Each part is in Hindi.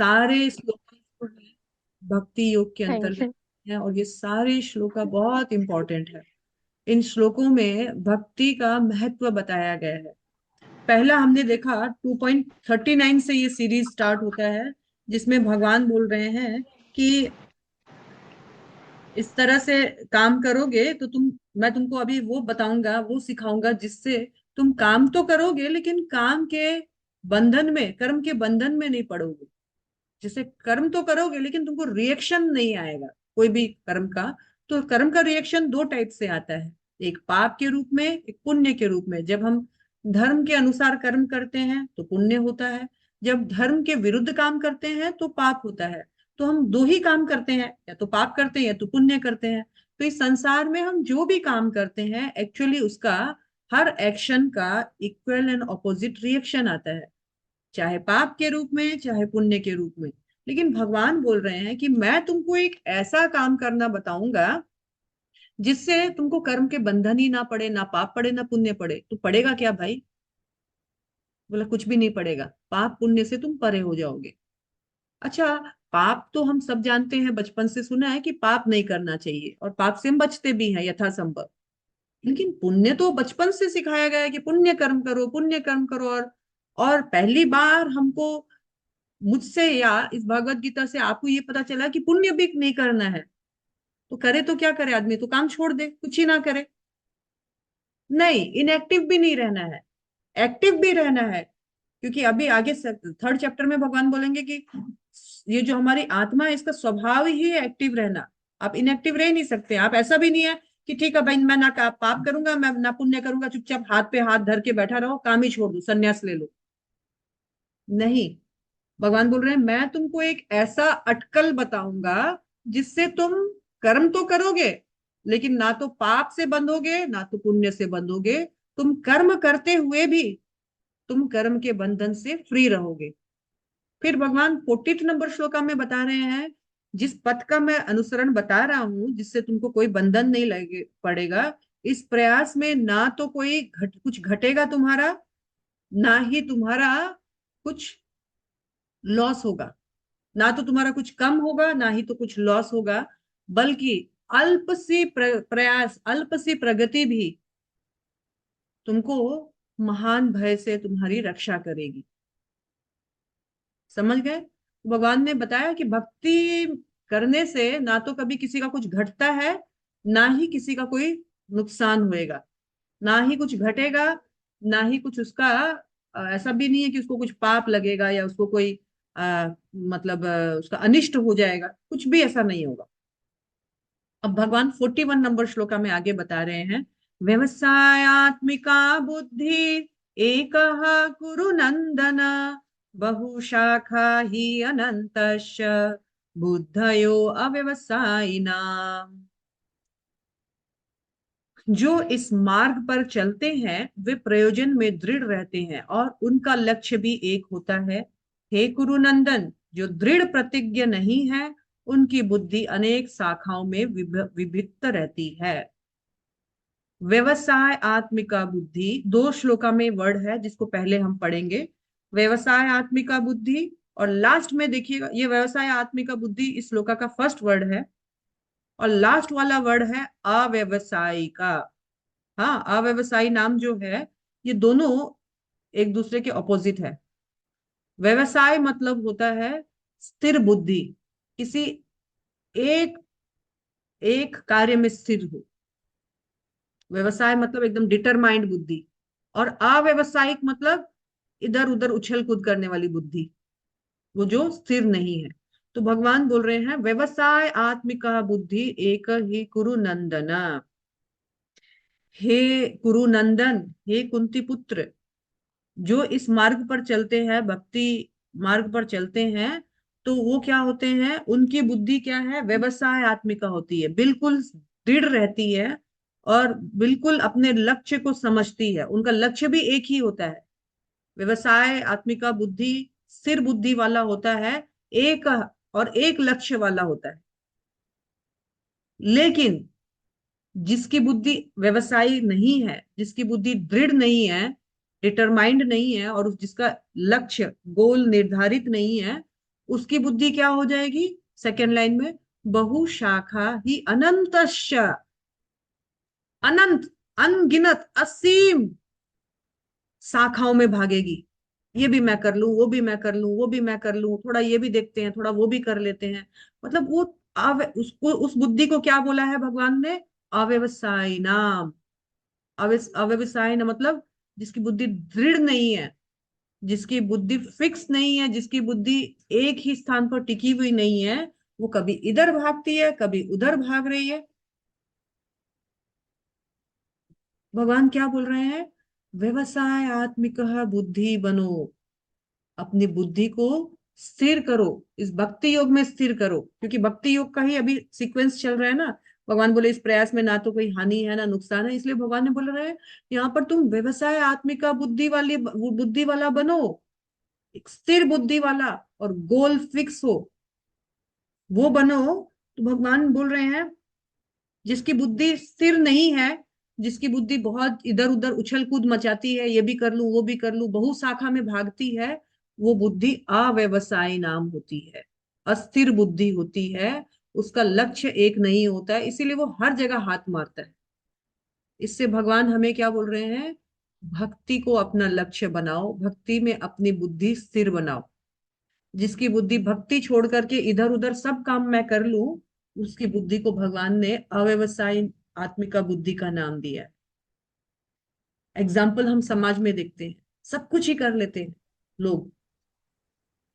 सारे श्लोक जो है भक्ति योग के थैंक अंतर्गत यू। है, और ये सारे श्लोका बहुत इंपॉर्टेंट है। इन श्लोकों में भक्ति का महत्व बताया गया है। पहला हमने देखा 2.39 से ये सीरीज स्टार्ट होता है, जिसमें भगवान बोल रहे हैं कि इस तरह से काम करोगे तो मैं तुमको अभी वो बताऊंगा, वो सिखाऊंगा, जिससे तुम काम तो करोगे लेकिन काम के बंधन में, कर्म के बंधन में नहीं पड़ोगे। जैसे कर्म तो करोगे लेकिन तुमको रिएक्शन नहीं आएगा कोई भी कर्म का। तो कर्म का रिएक्शन दो टाइप से आता है, एक पाप के रूप में, एक पुण्य के रूप में। जब हम धर्म के अनुसार कर्म करते हैं तो पुण्य होता है, जब धर्म के विरुद्ध काम करते हैं तो पाप होता है। तो हम दो ही काम करते हैं, या तो पाप करते हैं या तो पुण्य करते हैं। तो इस संसार में हम जो भी काम करते हैं, एक्चुअली उसका हर एक्शन का इक्वल एंड ऑपोजिट रिएक्शन आता है, चाहे पाप के रूप में चाहे पुण्य के रूप में। लेकिन भगवान बोल रहे हैं कि मैं तुमको एक ऐसा काम करना बताऊंगा जिससे तुमको कर्म के बंधन ही ना पड़े, ना पाप पड़े ना पुण्य पड़े। तो पड़ेगा क्या भाई? बोला कुछ भी नहीं पड़ेगा, पाप पुण्य से तुम परे हो जाओगे। अच्छा, पाप तो हम सब जानते हैं, बचपन से सुना है कि पाप नहीं करना चाहिए, और पाप से हम बचते भी हैं यथासंभव। लेकिन पुण्य तो बचपन से सिखाया गया है कि पुण्य कर्म करो, पुण्य कर्म करो। और पहली बार हमको, मुझसे या इस भगवत गीता से आपको ये पता चला कि पुण्य भी नहीं करना है। तो करे तो क्या करे आदमी? तो काम छोड़ दे, कुछ ही ना करे। नहीं, इनएक्टिव भी नहीं रहना है, एक्टिव भी रहना है। क्योंकि अभी आगे थर्ड चैप्टर में भगवान बोलेंगे कि ये जो हमारी आत्मा है, इसका स्वभाव ही है एक्टिव रहना। आप इनएक्टिव रह नहीं सकते। आप ऐसा भी नहीं है कि ठीक है भाई, मैं ना पाप करूंगा, मैं ना पुण्य करूंगा, चुपचाप हाथ पे हाथ धर के बैठा रहो, काम ही छोड़ दो, संन्यास ले लो। नहीं, भगवान बोल रहे हैं मैं तुमको एक ऐसा अटकल बताऊंगा जिससे तुम कर्म तो करोगे लेकिन ना तो पाप से बंधोगे ना तो पुण्य से बंधोगे। तुम कर्म करते हुए भी तुम कर्म के बंधन से फ्री रहोगे। फिर भगवान 42 नंबर श्लोका में बता रहे हैं, जिस पथ का मैं अनुसरण बता रहा हूं जिससे तुमको कोई बंधन नहीं लगे पड़ेगा, इस प्रयास में ना तो कोई कुछ घटेगा तुम्हारा, ना ही तुम्हारा कुछ लॉस होगा। ना तो तुम्हारा कुछ कम होगा ना ही तो कुछ लॉस होगा, बल्कि अल्प सी प्रयास, अल्प सी प्रगति भी तुमको महान भय से तुम्हारी रक्षा करेगी। समझ गए? भगवान ने बताया कि भक्ति करने से ना तो कभी किसी का कुछ घटता है, ना ही किसी का कोई नुकसान होएगा, ना ही कुछ घटेगा, ना ही कुछ उसका ऐसा भी नहीं है कि उसको कुछ पाप लगेगा या उसको कोई मतलब उसका अनिष्ट हो जाएगा, कुछ भी ऐसा नहीं होगा। अब भगवान 41 नंबर श्लोका में आगे बता रहे हैं, व्यवसायत्मिका बुद्धि एक कुरु नंदन, बहुशाखा ही अनंतश बुद्धयो अव्यवसायिना। जो इस मार्ग पर चलते हैं वे प्रयोजन में दृढ़ रहते हैं और उनका लक्ष्य भी एक होता है। हे कुरुनंदन, जो दृढ़ प्रतिज्ञ नहीं है उनकी बुद्धि अनेक शाखाओं में विभिन्न रहती है। व्यवसाय आत्मिका बुद्धि, दो श्लोका में वर्ड है जिसको पहले हम पढ़ेंगे। व्यवसाय आत्मिका बुद्धि, और लास्ट में देखिएगा ये व्यवसाय आत्मिका बुद्धि इस श्लोका का फर्स्ट वर्ड है, और लास्ट वाला वर्ड है अव्यवसायिका। हाँ, अव्यवसायी नाम जो है, ये दोनों एक दूसरे के ऑपोजिट है। व्यवसाय मतलब होता है स्थिर बुद्धि, किसी एक एक कार्य में स्थिर हो। व्यवसाय मतलब एकदम डिटरमाइंड बुद्धि, और अव्यवसायिक मतलब इधर उधर उछल कूद करने वाली बुद्धि, वो जो स्थिर नहीं है। तो भगवान बोल रहे हैं व्यवसाय आत्मिका बुद्धि एक ही कुरु नंदन। हे कुरु नंदन, हे कुंती पुत्र, जो इस मार्ग पर चलते हैं, भक्ति मार्ग पर चलते हैं, तो वो क्या होते हैं, उनकी बुद्धि क्या है, व्यवसाय आत्मिका होती है, बिल्कुल दृढ़ रहती है और बिल्कुल अपने लक्ष्य को समझती है। उनका लक्ष्य भी एक ही होता है। व्यवसाय आत्मिका बुद्धि स्थिर बुद्धि वाला होता है, एक और एक लक्ष्य वाला होता है। लेकिन जिसकी बुद्धि व्यवसायी नहीं है, जिसकी बुद्धि दृढ़ नहीं है, डिटरमाइंड नहीं है, और जिसका लक्ष्य गोल निर्धारित नहीं है, उसकी बुद्धि क्या हो जाएगी? सेकेंड लाइन में, बहुशाखा ही अनंतश्च, अनंत, अनगिनत, असीम शाखाओं में भागेगी। ये भी मैं कर लूं, वो भी मैं कर लूं, वो भी मैं कर लूं, थोड़ा ये भी देखते हैं, थोड़ा वो भी कर लेते हैं। मतलब वो उसको, उस बुद्धि को क्या बोला है भगवान ने? अव्यवसायी नाम। अव्यवसायी ना मतलब जिसकी बुद्धि दृढ़ नहीं है, जिसकी बुद्धि फिक्स नहीं है, जिसकी बुद्धि एक ही स्थान पर टिकी हुई नहीं है, वो कभी इधर भागती है, कभी उधर भाग रही है। भगवान क्या बोल रहे हैं? व्यवसाय आत्मिक बुद्धि बनो। अपनी बुद्धि को स्थिर करो, इस भक्ति योग में स्थिर करो, क्योंकि भक्ति योग का ही अभी सीक्वेंस चल रहा है ना। भगवान बोले इस प्रयास में ना तो कोई हानि है ना नुकसान है, इसलिए भगवान ने बोल रहे हैं यहाँ पर तुम व्यवसाय आत्मिका बुद्धि वाला बनो, एक स्थिर बुद्धि वाला, और गोल फिक्स हो, वो बनो। तो भगवान बोल रहे हैं जिसकी बुद्धि स्थिर नहीं है, जिसकी बुद्धि बहुत इधर उधर उछल कूद मचाती है, ये भी कर लूं वो भी कर लूं, बहु शाखा में भागती है, वो बुद्धि अव्यवसायी नाम होती है, अस्थिर बुद्धि होती है। उसका लक्ष्य एक नहीं होता है, इसीलिए वो हर जगह हाथ मारता है। इससे भगवान हमें क्या बोल रहे हैं? भक्ति को अपना लक्ष्य बनाओ, भक्ति में अपनी बुद्धि स्थिर बनाओ। जिसकी बुद्धि भक्ति छोड़ करके इधर उधर सब काम मैं कर लूं, उसकी बुद्धि को भगवान ने अव्यवसायी आत्मिका बुद्धि का नाम दिया है। एग्जाम्पल हम समाज में देखते हैं, सब कुछ ही कर लेते हैं लोग,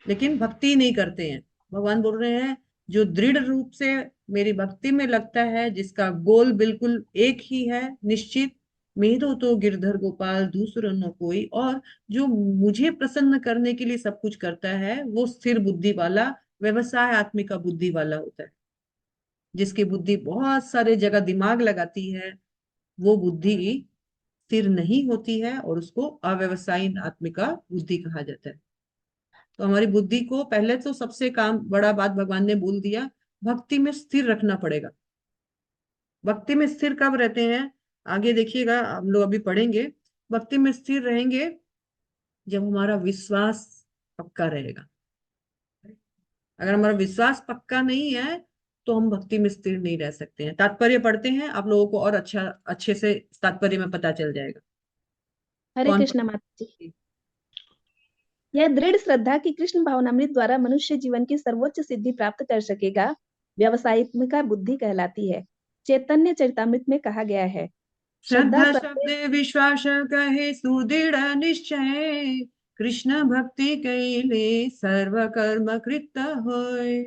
लेकिन भक्ति नहीं करते हैं। भगवान बोल रहे हैं जो दृढ़ रूप से मेरी भक्ति में लगता है, जिसका गोल बिल्कुल एक ही है, निश्चित, मेरो तो गिरधर गोपाल दूसरा न कोई, और जो मुझे प्रसन्न करने के लिए सब कुछ करता है, वो स्थिर बुद्धि वाला, व्यवसाय आत्मिका बुद्धि वाला होता है। जिसकी बुद्धि बहुत सारे जगह दिमाग लगाती है, वो बुद्धि स्थिर नहीं होती है, और उसको अव्यवसायी आत्मिका बुद्धि कहा जाता है। तो हमारी बुद्धि को पहले तो सबसे काम बड़ा बात भगवान ने बोल दिया, भक्ति में स्थिर रखना पड़ेगा। भक्ति में स्थिर कब रहते हैं? आगे देखिएगा, हम लोग अभी पढ़ेंगे। भक्ति में स्थिर रहेंगे जब हमारा विश्वास पक्का रहेगा। अगर हमारा विश्वास पक्का नहीं है तो हम भक्ति में स्थिर नहीं रह सकते हैं। तात्पर्य पढ़ते हैं, आप लोगों को और अच्छे से तात्पर्य में पता चल जाएगा। हरे कौन कृष्ण माता जी। यह दृढ़ श्रद्धा कि कृष्ण भावनामृत द्वारा मनुष्य जीवन की सर्वोच्च सिद्धि प्राप्त कर सकेगा व्यावसायिक बुद्धि कहलाती है। चैतन्य चरितामृत में कहा गया है, श्रद्धा श्रद्धा शब्द सत्य। विश्वास कहे सुदृढ़ निश्चय, कृष्ण भक्ति कैले सर्व कर्म कृत होय।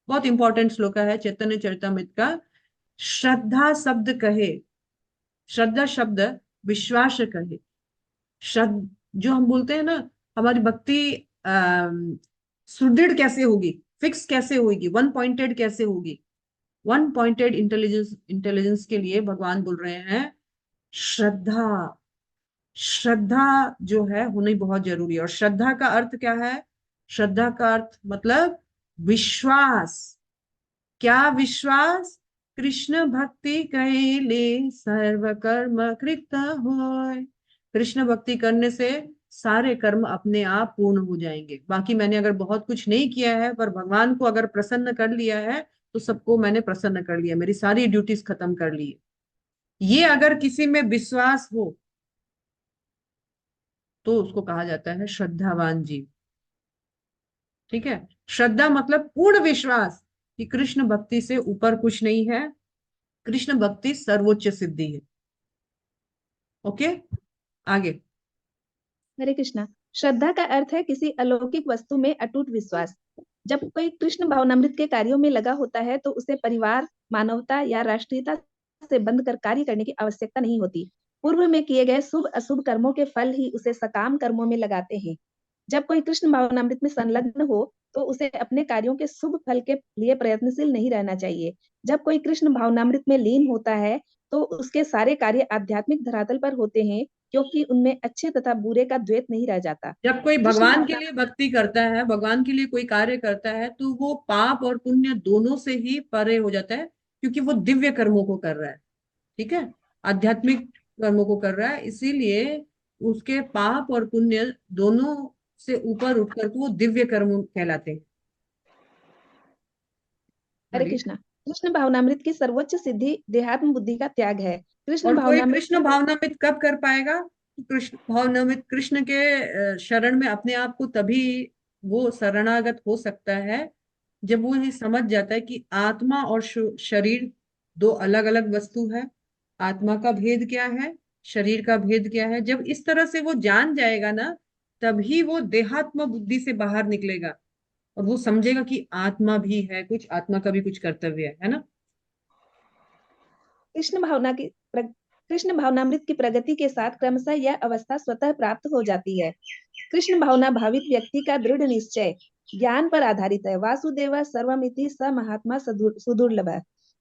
बहुत इंपॉर्टेंट श्लोक है चैतन्य चरितामृत का। श्रद्धा शब्द कहे, श्रद्धा शब्द विश्वास कहे। श्रद्ध जो हम बोलते हैं ना, हमारी भक्ति सुदृढ़ कैसे होगी, फिक्स कैसे होगी, वन पॉइंटेड कैसे होगी? वन पॉइंटेड इंटेलिजेंस, इंटेलिजेंस के लिए भगवान बोल रहे हैं श्रद्धा। श्रद्धा जो है होनी बहुत जरूरी है। और श्रद्धा का अर्थ क्या है? श्रद्धा का अर्थ मतलब विश्वास। क्या विश्वास? कृष्ण भक्ति कैले सर्व कर्म कृत होय। कृष्ण भक्ति करने से सारे कर्म अपने आप पूर्ण हो जाएंगे। बाकी मैंने अगर बहुत कुछ नहीं किया है, पर भगवान को अगर प्रसन्न कर लिया है, तो सबको मैंने प्रसन्न कर लिया, मेरी सारी ड्यूटीज खत्म कर ली है। ये अगर किसी में विश्वास हो तो उसको कहा जाता है श्रद्धावान जीव। ठीक है? श्रद्धा मतलब पूर्ण विश्वास कि कृष्ण भक्ति से ऊपर कुछ नहीं है, कृष्ण भक्ति सर्वोच्च सिद्धि है। ओके, आगे। हरे कृष्णा। श्रद्धा का अर्थ है किसी अलौकिक वस्तु में अटूट विश्वास। जब कोई कृष्ण भावनामृत के कार्यों में लगा होता है तो उसे परिवार, मानवता या राष्ट्रीयता से बंध कर कार्य करने की आवश्यकता नहीं होती। पूर्व में किए गए शुभ अशुभ कर्मों के फल ही उसे सकाम कर्मों में लगाते हैं। जब कोई कृष्ण भावनामृत में संलग्न हो तो उसे अपने कार्यों के शुभ फल के लिए प्रयत्नशील नहीं रहना चाहिए। जब कोई कृष्ण भावनामृत में लीन होता है तो उसके सारे कार्य आध्यात्मिक धरातल पर होते हैं, क्योंकि उनमें अच्छे तथा बुरे का द्वैत नहीं रह जाता। जब कोई कृष्ण भगवान के भावना। लिए भक्ति करता है, भगवान के लिए कोई कार्य करता है, तो वो पाप और पुण्य दोनों से ही परे हो जाता है, क्योंकि वो दिव्य कर्मों को कर रहा है। ठीक है? आध्यात्मिक कर्मों को कर रहा है, इसीलिए उसके पाप और पुण्य दोनों से ऊपर उठ करके वो दिव्य कर्म कहलाते हैं। हरे सॉरी। कृष्णा। कृष्ण भावनामृत की सर्वोच्च सिद्धि देहात्म बुद्धि का त्याग है। कृष्ण और कोई भावनामृत कृष्ण भावनामृत कब कर पाएगा? कृष्ण भावनामृत कृष्ण के शरण में अपने आप को तभी वो शरणागत हो सकता है जब वो ये समझ जाता है कि आत्मा और शरीर दो अलग अलग वस्तु है। आत्मा का भेद क्या है, शरीर का भेद क्या है, जब इस तरह से वो जान जाएगा ना, तभी वो देहात्म बुद्धि से बाहर निकलेगा और वो समझेगा कि आत्मा भी है कुछ, आत्मा का भी कुछ कर्तव्य है ना। कृष्ण भावना की कृष्ण भावनामृत की प्रगति के साथ क्रमशः यह अवस्था स्वतः प्राप्त हो जाती है। कृष्ण भावना भावित व्यक्ति का दृढ़ निश्चय ज्ञान पर आधारित है। वासुदेव सर्वमिति स महात्मा सुदुर्लभ।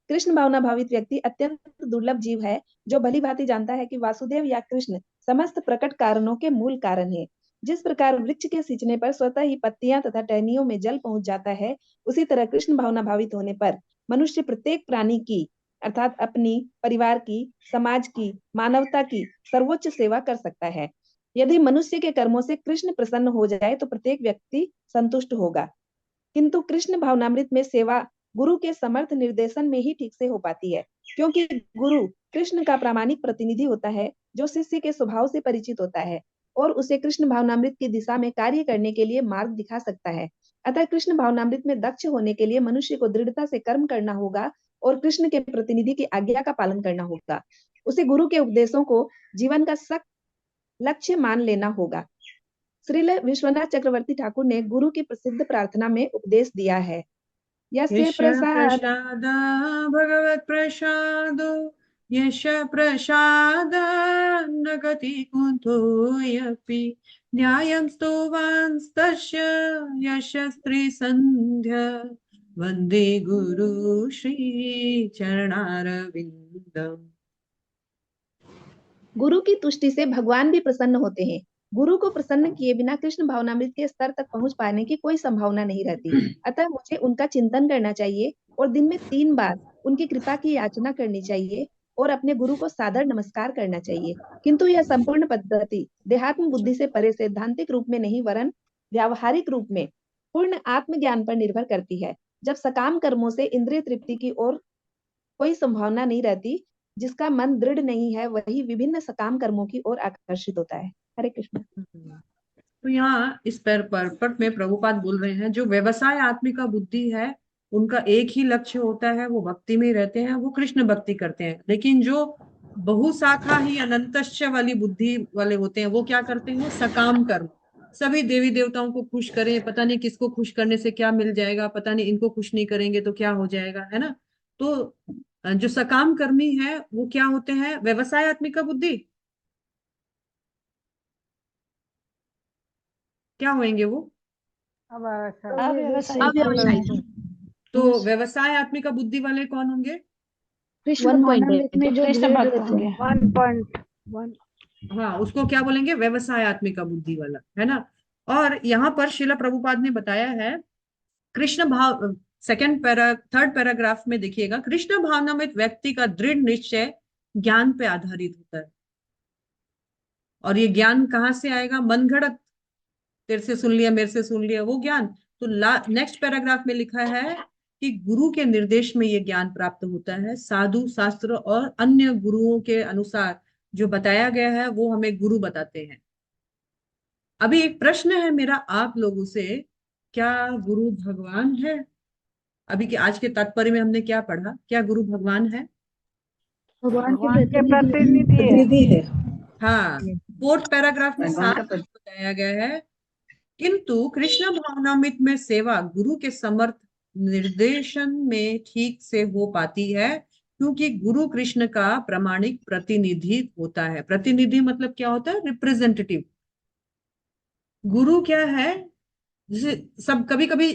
कृष्ण भावना भावित व्यक्ति अत्यंत दुर्लभ जीव है जो भली भांति जानता है कि वासुदेव या कृष्ण समस्त प्रकट कारणों के मूल कारण है। जिस प्रकार वृक्ष के सींचने पर स्वतः ही पत्तियां तथा टहनियों में जल पहुंच जाता है, उसी तरह कृष्ण भावना भावित होने पर मनुष्य प्रत्येक प्राणी की अर्थात अपनी, परिवार की, समाज की, मानवता की सर्वोच्च सेवा कर सकता है। यदि मनुष्य के कर्मों से कृष्ण प्रसन्न हो जाए तो प्रत्येक व्यक्ति संतुष्ट होगा, किंतु कृष्ण भावनामृत में सेवा गुरु के समर्थ निर्देशन में ही ठीक से हो पाती है, क्योंकि गुरु कृष्ण का प्रामाणिक प्रतिनिधि होता है जो शिष्य के स्वभाव से परिचित होता है और उसे कृष्ण भावनामृत की दिशा में कार्य करने के लिए मार्ग दिखा सकता है। अतः कृष्ण भावनामृत में दक्ष होने के लिए मनुष्य को दृढ़ता से कर्म करना होगा और कृष्ण के प्रतिनिधि की आज्ञा का पालन करना होगा। उसे गुरु के उपदेशों को जीवन का सख्त लक्ष्य मान लेना होगा। श्रील विश्वनाथ चक्रवर्ती ठाकुर ने गुरु की प्रसिद्ध प्रार्थना में उपदेश दिया है। यस्य यश प्रसाद प्रसाद भगवत प्रसादो, यश प्रसाद न गति कुतोऽपि, न्यायं स्तुवंस्तस्य यश स्त्री संध्या, वंदे गुरु श्री चरणारविंदम। गुरु की तुष्टि से भगवान भी प्रसन्न होते हैं। गुरु को प्रसन्न किए बिना कृष्ण भावनामृत के स्तर तक पहुंच पाने की कोई संभावना नहीं रहती। अतः मुझे उनका चिंतन करना चाहिए और दिन में 3 बार उनकी कृपा की याचना करनी चाहिए और अपने गुरु को सादर नमस्कार करना चाहिए। किंतु यह संपूर्ण पद्धति देहात्म बुद्धि से परे सैद्धांतिक रूप में नहीं वरन व्यावहारिक रूप में पूर्ण आत्मज्ञान पर निर्भर करती है। जब सकाम कर्मों से इंद्रिय तृप्ति की ओर कोई संभावना नहीं रहती, जिसका मन दृढ़ नहीं है वही विभिन्न सकाम कर्मों की ओर आकर्षित होता है। हरे कृष्ण। तो यहाँ इस परपट में प्रभुपाद बोल रहे हैं, जो व्यवसाय आत्मिका बुद्धि है उनका एक ही लक्ष्य होता है, वो भक्ति में ही रहते हैं, वो कृष्ण भक्ति करते हैं। लेकिन जो बहुशाखा ही अनंतश्च वाली बुद्धि वाले होते हैं, वो क्या करते हैं? सकाम कर्म, सभी देवी देवताओं को खुश करें, पता नहीं किसको खुश करने से क्या मिल जाएगा, पता नहीं इनको खुश नहीं करेंगे तो क्या हो जाएगा, है ना। तो जो सकाम कर्मी है वो क्या होते हैं? व्यवसाय आत्मिका बुद्धि। क्या होंगे वो? अव्यवसायिक अव्यवसायी। तो व्यवसाय आत्मिका बुद्धि वाले कौन होंगे? कृष्ण 1.8 भावनामृत में जो कृष्ण ग्रेड भक्त रहते होंगे। हैं 1.1। हाँ, उसको क्या बोलेंगे? व्यवसाय आत्मिका बुद्धि वाला, है ना। और यहाँ पर शिला प्रभुपाद ने बताया है, कृष्ण भाव, थर्ड पैराग्राफ में देखिएगा, कृष्ण भावनामृत व्यक्ति का दृढ़ निश्चय ज्ञान पे आधारित होता है। और ये ज्ञान कहाँ से आएगा? मनगढ़ंत, तेरे से सुन लिया, मेरे से सुन लिया, वो ज्ञान। तो नेक्स्ट पैराग्राफ में लिखा है कि गुरु के निर्देश में ये ज्ञान प्राप्त होता है। साधु शास्त्र और अन्य गुरुओं के अनुसार जो बताया गया है वो हमें गुरु बताते हैं। अभी एक प्रश्न है मेरा आप लोगों से, क्या गुरु भगवान है? अभी के आज के तात्पर्य में हमने क्या पढ़ा? क्या गुरु भगवान है? भगवान के भगवान के प्रतिनिधि प्रतिनिधि है। हाँ, फोर्थ पैराग्राफ में साफ बताया गया है, किंतु कृष्ण भावनामृत में सेवा गुरु के समर्थ निर्देशन में ठीक से हो पाती है, क्योंकि गुरु कृष्ण का प्रामाणिक प्रतिनिधि होता है। प्रतिनिधि मतलब क्या होता है? रिप्रेजेंटेटिव। गुरु क्या है? जैसे सब कभी कभी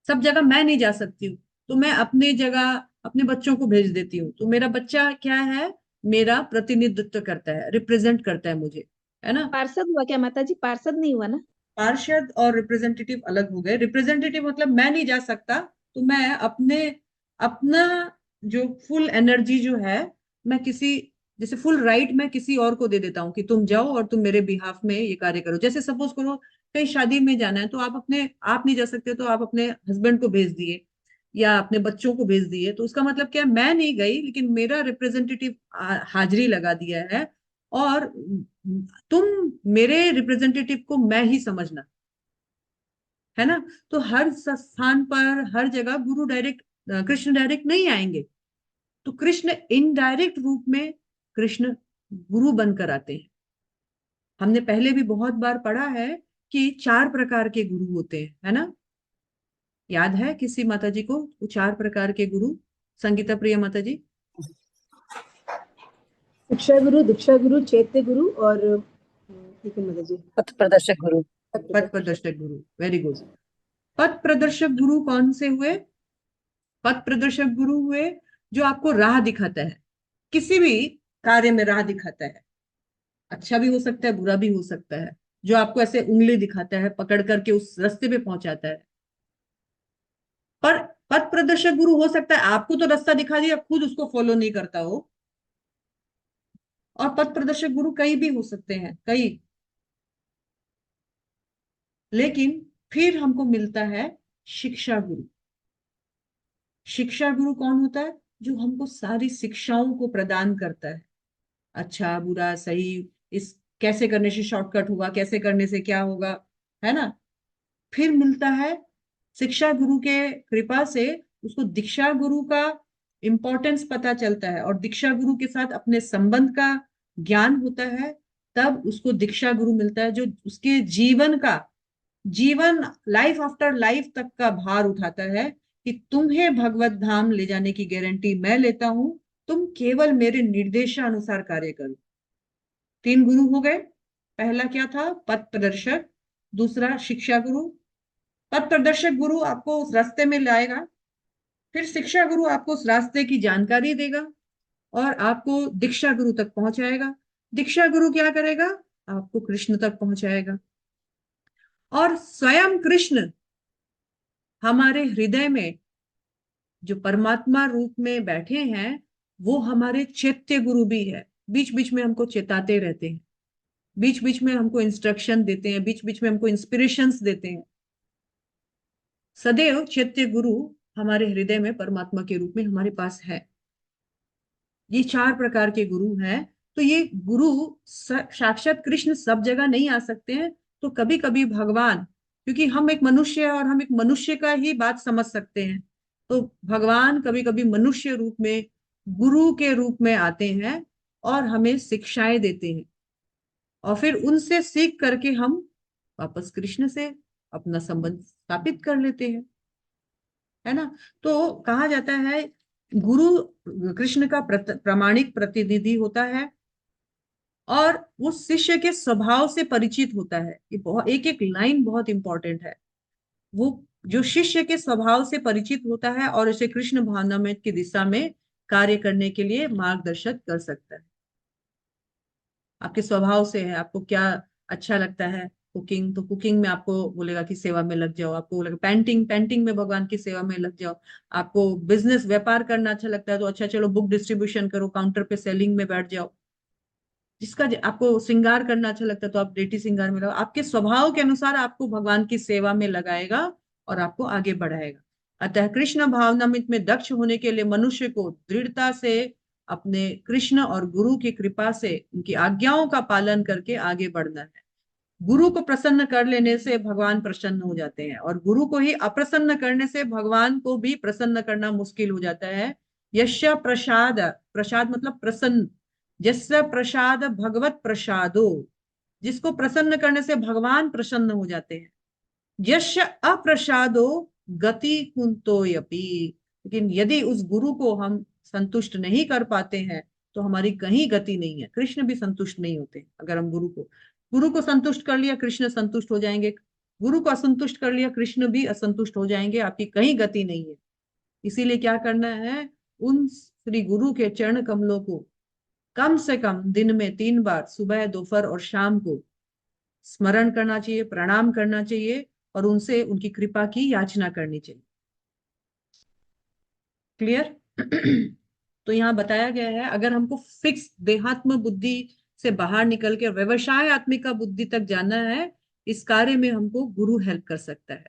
सब जगह मैं नहीं जा सकती हूँ, तो मैं अपने जगह अपने बच्चों को भेज देती हूँ, तो मेरा बच्चा क्या है? मेरा प्रतिनिधित्व करता है, रिप्रेजेंट करता है मुझे, है ना। पार्षद हुआ क्या माता जी? पार्षद नहीं हुआ ना? पार्षद और रिप्रेजेंटेटिव अलग हो गए। रिप्रेजेंटेटिव मतलब मैं नहीं जा सकता, तो मैं अपने अपना जो फुल एनर्जी जो है, मैं किसी, जैसे फुल राइट मैं किसी और को दे देता हूँ कि तुम जाओ और तुम मेरे बिहाफ में ये कार्य करो। जैसे सपोज करो कहीं शादी में जाना है, तो आप नहीं जा सकते तो आप अपने हस्बैंड को भेज दिए, या अपने बच्चों को भेज दिए, तो उसका मतलब क्या है, मैं नहीं गई लेकिन मेरा रिप्रेजेंटेटिव हाजिरी लगा दिया है, और तुम मेरे रिप्रेजेंटेटिव को मैं ही समझना, है ना। तो हर स्थान पर, हर जगह गुरु डायरेक्ट, कृष्ण डायरेक्ट नहीं आएंगे, तो कृष्ण इनडायरेक्ट रूप में कृष्ण गुरु बनकर आते हैं। हमने पहले भी बहुत बार पढ़ा है कि 4 प्रकार के गुरु होते हैं, है ना। याद है किसी माता जी को वो 4 प्रकार के गुरु? संगीता प्रिय माता जी। शिक्षा गुरु, दीक्षा गुरु, चैत्य गुरु और ठीक है माता जी, पथ प्रदर्शक गुरु। पथ प्रदर्शक गुरु, वेरी गुड। पथ प्रदर्शक गुरु कौन से हुए? पथ प्रदर्शक गुरु हुए जो आपको राह दिखाता है, किसी भी कार्य में राह दिखाता है। अच्छा भी हो सकता है, बुरा भी हो सकता है। जो आपको ऐसे उंगली दिखाता है, पकड़ करके उस रास्ते पे पहुंचाता है। पर पथ प्रदर्शक गुरु हो सकता है आपको तो रास्ता दिखा दिया, खुद उसको फॉलो नहीं करता हो। और पथ प्रदर्शक गुरु कई भी हो सकते हैं, कई। लेकिन फिर हमको मिलता है शिक्षा गुरु। शिक्षा गुरु कौन होता है? जो हमको सारी शिक्षाओं को प्रदान करता है, अच्छा बुरा सही, इस कैसे करने से शॉर्टकट होगा, कैसे करने से क्या होगा, है ना। फिर मिलता है शिक्षा गुरु के कृपा से उसको दीक्षा गुरु का इंपॉर्टेंस पता चलता है, और दीक्षा गुरु के साथ अपने संबंध का ज्ञान होता है। तब उसको दीक्षा गुरु मिलता है जो उसके जीवन लाइफ आफ्टर लाइफ तक का भार उठाता है कि तुम्हें भगवत धाम ले जाने की गारंटी मैं लेता हूं, तुम केवल मेरे निर्देशानुसार कार्य करो। 3 गुरु हो गए। पहला क्या था? पथ प्रदर्शक। दूसरा शिक्षा गुरु। पथ प्रदर्शक गुरु आपको उस रास्ते में लाएगा, फिर शिक्षा गुरु आपको उस रास्ते की जानकारी देगा और आपको दीक्षा गुरु तक पहुंचाएगा। दीक्षा गुरु क्या करेगा? आपको कृष्ण तक पहुंचाएगा। और स्वयं कृष्ण हमारे हृदय में जो परमात्मा रूप में बैठे हैं, वो हमारे चैत्य गुरु भी है। बीच बीच में हमको चेताते रहते हैं, बीच बीच में हमको इंस्ट्रक्शन देते हैं, बीच बीच में हमको इंस्पिरेशंस देते हैं। सदैव चैत्य गुरु हमारे हृदय में परमात्मा के रूप में हमारे पास है। ये 4 प्रकार के गुरु हैं। तो ये गुरु साक्षात कृष्ण सब जगह नहीं आ सकते हैं, तो कभी कभी भगवान, क्योंकि हम एक मनुष्य है और हम एक मनुष्य का ही बात समझ सकते हैं, तो भगवान कभी कभी मनुष्य रूप में गुरु के रूप में आते हैं और हमें शिक्षाएं देते हैं, और फिर उनसे सीख करके हम वापस कृष्ण से अपना संबंध स्थापित कर लेते हैं, है ना। तो कहा जाता है गुरु कृष्ण का प्रामाणिक प्रतिनिधि होता है, और वो शिष्य के स्वभाव से परिचित होता है। ये बहुत, एक एक लाइन बहुत इंपॉर्टेंट है। वो जो शिष्य के स्वभाव से परिचित होता है और उसे कृष्ण भावनामृत की दिशा में कार्य करने के लिए मार्गदर्शक कर सकता है। आपके स्वभाव से है, आपको क्या अच्छा लगता है। कुकिंग, तो कुकिंग में आपको बोलेगा कि सेवा में लग जाओ। आपको बोलेगा पेंटिंग, पेंटिंग में भगवान की सेवा में लग जाओ। आपको बिजनेस व्यापार करना अच्छा लगता है, तो अच्छा चलो बुक डिस्ट्रीब्यूशन करो, काउंटर पे सेलिंग में बैठ जाओ। जिसका आपको श्रृंगार करना अच्छा लगता है, तो आप डेटी श्रृंगार में लगाओ। आपके स्वभाव के अनुसार आपको भगवान की सेवा में लगाएगा और आपको आगे बढ़ाएगा। अतः कृष्ण भावनामृत में दक्ष होने के लिए मनुष्य को दृढ़ता से अपने कृष्ण और गुरु की कृपा से उनकी आज्ञाओं का पालन करके आगे बढ़ना है। गुरु को प्रसन्न कर लेने से भगवान प्रसन्न हो जाते हैं, और गुरु को ही अप्रसन्न करने से भगवान को भी प्रसन्न करना मुश्किल हो जाता है। यश प्रसाद, प्रसाद मतलब प्रसन्न, यस्य प्रसाद भगवत प्रसादो, जिसको प्रसन्न करने से भगवान प्रसन्न हो जाते हैं। यश अप्रसादो गति कुंतोयपि, लेकिन यदि उस गुरु को हम संतुष्ट नहीं कर पाते हैं तो हमारी कहीं गति नहीं है। कृष्ण भी संतुष्ट नहीं होते। अगर हम गुरु को संतुष्ट कर लिया, कृष्ण संतुष्ट हो जाएंगे। गुरु को असंतुष्ट कर लिया, कृष्ण भी असंतुष्ट हो जाएंगे। आपकी कहीं गति नहीं है। इसीलिए क्या करना है? उन श्री गुरु के चरण कमलों को कम से कम दिन में 3 बार, सुबह दोपहर और शाम को स्मरण करना चाहिए, प्रणाम करना चाहिए, और उनसे उनकी कृपा की याचना करनी चाहिए। क्लियर? तो यहाँ बताया गया है, अगर हमको फिक्स देहात्म बुद्धि से बाहर निकल के व्यवसाय आत्मिका बुद्धि तक जाना है, इस कार्य में हमको गुरु हेल्प कर सकता है।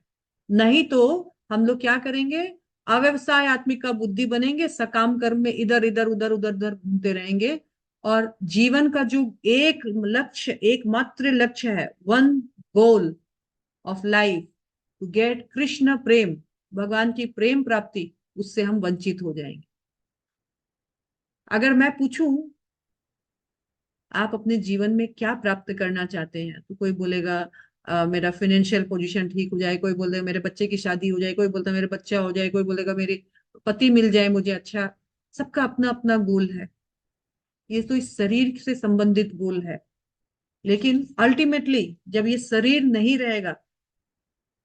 नहीं तो हम लोग क्या करेंगे? अव्यवसाय आत्मिक का बुद्धि बनेंगे, सकाम कर्म में इधर इधर उधर उधर उधर घूमते रहेंगे, और जीवन का जो एक लक्ष्य, एकमात्र लक्ष्य है, one goal of life, to get Krishna प्रेम, भगवान की प्रेम प्राप्ति, उससे हम वंचित हो जाएंगे। अगर मैं पूछूं आप अपने जीवन में क्या प्राप्त करना चाहते हैं, तो कोई बोलेगा मेरा फाइनेंशियल पोजीशन ठीक हो जाए, कोई बोलेगा मेरे बच्चे की शादी हो जाए, कोई बोलता मेरे बच्चा हो जाए, कोई बोलेगा मेरे पति मिल जाए मुझे अच्छा। सबका अपना अपना गोल है, ये तो इस शरीर से संबंधित गोल है। लेकिन अल्टीमेटली जब ये शरीर नहीं रहेगा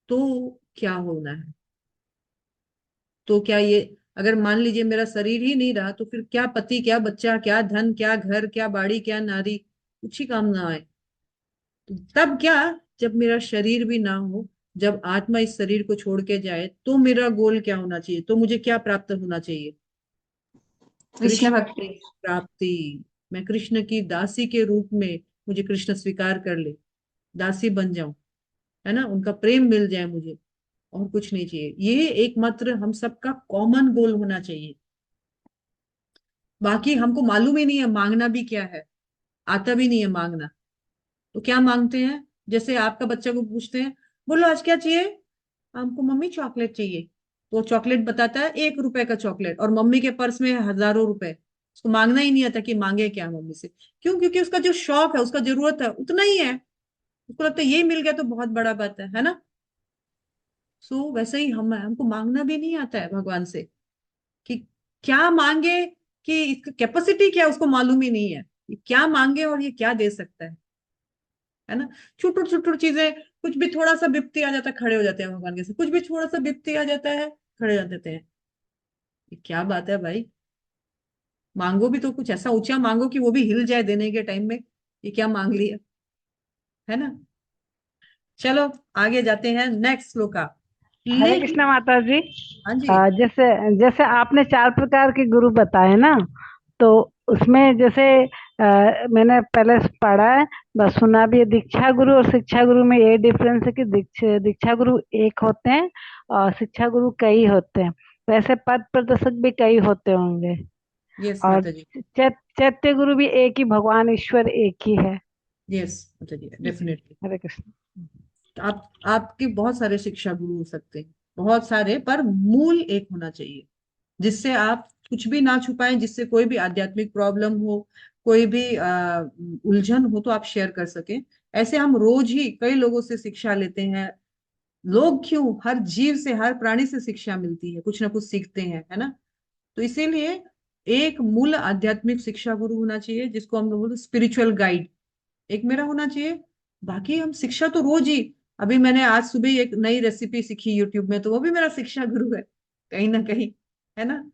तो क्या होना है? तो क्या ये, अगर मान लीजिए मेरा शरीर ही नहीं रहा, तो फिर क्या पति, क्या बच्चा, क्या धन, क्या घर, क्या बाड़ी, क्या नारी, कुछ ही काम ना आए। तो तब क्या, जब मेरा शरीर भी ना हो, जब आत्मा इस शरीर को छोड़ के जाए, तो मेरा गोल क्या होना चाहिए, तो मुझे क्या प्राप्त होना चाहिए? कृष्ण कृष्ण भक्ति। प्राप्ति। मैं कृष्ण की दासी के रूप में, मुझे कृष्ण स्वीकार कर ले, दासी बन जाऊं, है ना, उनका प्रेम मिल जाए मुझे, और कुछ नहीं चाहिए। ये एकमात्र हम सबका कॉमन गोल होना चाहिए। बाकी हमको मालूम ही नहीं है मांगना भी क्या है, आता भी नहीं है मांगना। तो क्या मांगते हैं? जैसे आपका बच्चा को पूछते हैं, बोलो आज क्या चाहिए? हमको मम्मी चॉकलेट चाहिए। तो चॉकलेट बताता है 1 रुपए का चॉकलेट, और मम्मी के पर्स में है हजारों रुपए। उसको मांगना ही नहीं आता कि मांगे क्या मम्मी से। क्यों? क्योंकि उसका जो शौक है, उसका जरूरत है, उतना ही है। उसको लगता है ये मिल गया तो बहुत बड़ा बात है ना। सो वैसे ही हमको मांगना भी नहीं आता है भगवान से कि क्या मांगे, कि इसका कैपेसिटी क्या है, उसको मालूम ही नहीं है ये क्या मांगे और ये क्या दे सकता है ना। छुटुर छुटुर चीजें, कुछ भी थोड़ा सा विपत्ति आ जाता है खड़े हो जाते हैं भगवान के साथ, कुछ भी थोड़ा सा विपत्ति आ जाता है खड़े हो जाते हैं। ये क्या बात है भाई? मांगो भी तो कुछ ऐसा ऊंचा मांगो कि वो भी हिल जाए देने के टाइम में। ये क्या मांग लिया, है ना। चलो आगे जाते हैं, नेक्स्ट श्लोका। हरे लेकिन कृष्णा माता जी। हाँ जी, जैसे जैसे आपने 4 प्रकार के गुरु बताए ना, तो उसमें जैसे मैंने पहले पढ़ा है, बस सुना भी है, दीक्षा गुरु और शिक्षा गुरु में ये डिफरेंस है कि दीक्षा गुरु एक होते हैं और शिक्षा गुरु कई होते हैं। वैसे पद प्रदर्शक भी कई होते होंगे। यस और माता जी, चैत्य गुरु भी एक ही, भगवान ईश्वर एक ही है। यस माता जी, डेफिनेटली। हरे कृष्ण। आपके बहुत सारे शिक्षा गुरु हो सकते हैं, बहुत सारे, पर मूल एक होना चाहिए जिससे आप कुछ भी ना छुपाएं, जिससे कोई भी आध्यात्मिक प्रॉब्लम हो, कोई भी उलझन हो, तो आप शेयर कर सकें। ऐसे हम रोज ही कई लोगों से शिक्षा लेते हैं। लोग क्यों, हर जीव से, हर प्राणी से शिक्षा मिलती है, कुछ ना कुछ सीखते हैं, है ना। तो इसीलिए एक मूल आध्यात्मिक शिक्षा गुरु होना चाहिए, जिसको हम लोग बोलते स्पिरिचुअल गाइड, एक मेरा होना चाहिए। बाकी हम शिक्षा तो रोज ही, अभी मैंने आज सुबह ही एक नई रेसिपी सीखी यूट्यूब में, तो वो भी मेरा शिक्षा गुरु है कहीं ना कहीं, है ना।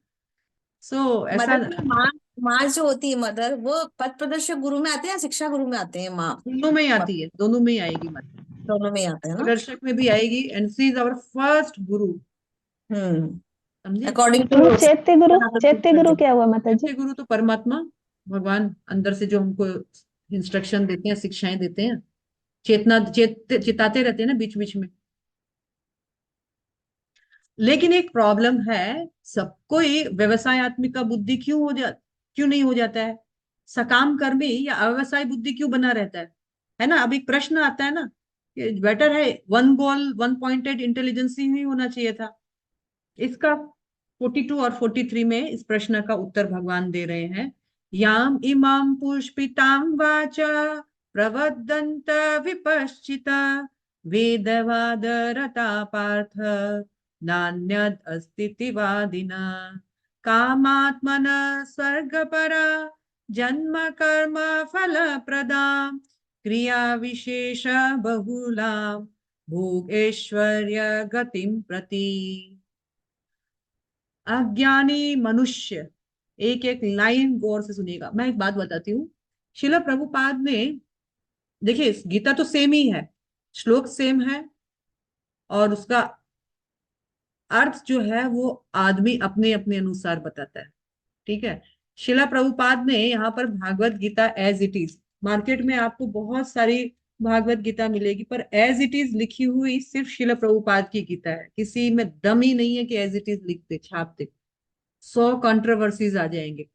सो ऐसा मदर जी, माँ, माँ जो होती है मदर, वो पथ प्रदर्शक गुरु में आते हैं या शिक्षा गुरु में आते हैं? माँ दोनों में ही आती है, दोनों में ही आएगी मत, दोनों में ही आते हैं ना। प्रदर्शक में भी आएगी, and she is our first guru, समझे। अकॉर्डिंग तो टू चैत्य गुरु क्या हुआ माता जी? सत्य गुरु तो परमात्मा, भगवान अंदर से जो हमको इंस्ट्रक्शन देते हैं, शिक्षाएं देते हैं, चेतना चिताते रहते हैं ना बीच बीच में। लेकिन एक प्रॉब्लम है, सबको ही व्यवसायत्मिक का बुद्धि क्यों नहीं हो जाता है? सकाम कर्मी या अव्यवसाय बुद्धि क्यों बना रहता है ना। अब एक प्रश्न आता है ना, बेटर है one goal, one pointed intelligence ही होना चाहिए था। इसका 42 और 43 में इस प्रश्न का उत्तर भगवान दे रहे हैं। याम इमाम पुष्पिताम वाचा प्रवदंत विपश्चिता वेदवादरता पार्थ नान्यद अस्तिति वादिना कामात्मन स्वर्गपरा जन्म कर्म फल प्रदाम क्रिया विशेष बहुलाम भोगेश्वर्य गतिम प्रति। अज्ञानी मनुष्य, एक एक लाइन गौर से सुनिएगा, मैं एक बात बताती हूँ। शिला प्रभुपाद ने, देखिए गीता तो सेम ही है, श्लोक सेम है, और उसका अर्थ जो है वो आदमी अपने अपने अनुसार बताता है, ठीक है। शिला प्रभुपाद ने यहाँ पर Bhagavad Gita as it is, market में आपको बहुत सारी भागवत गीता मिलेगी, पर एज इट इज लिखी हुई सिर्फ शिला प्रभुपाद की गीता है। किसी में दम ही नहीं है कि एज इट इज लिख दे, छाप दे, 100 कंट्रोवर्सीज आ जाएंगे।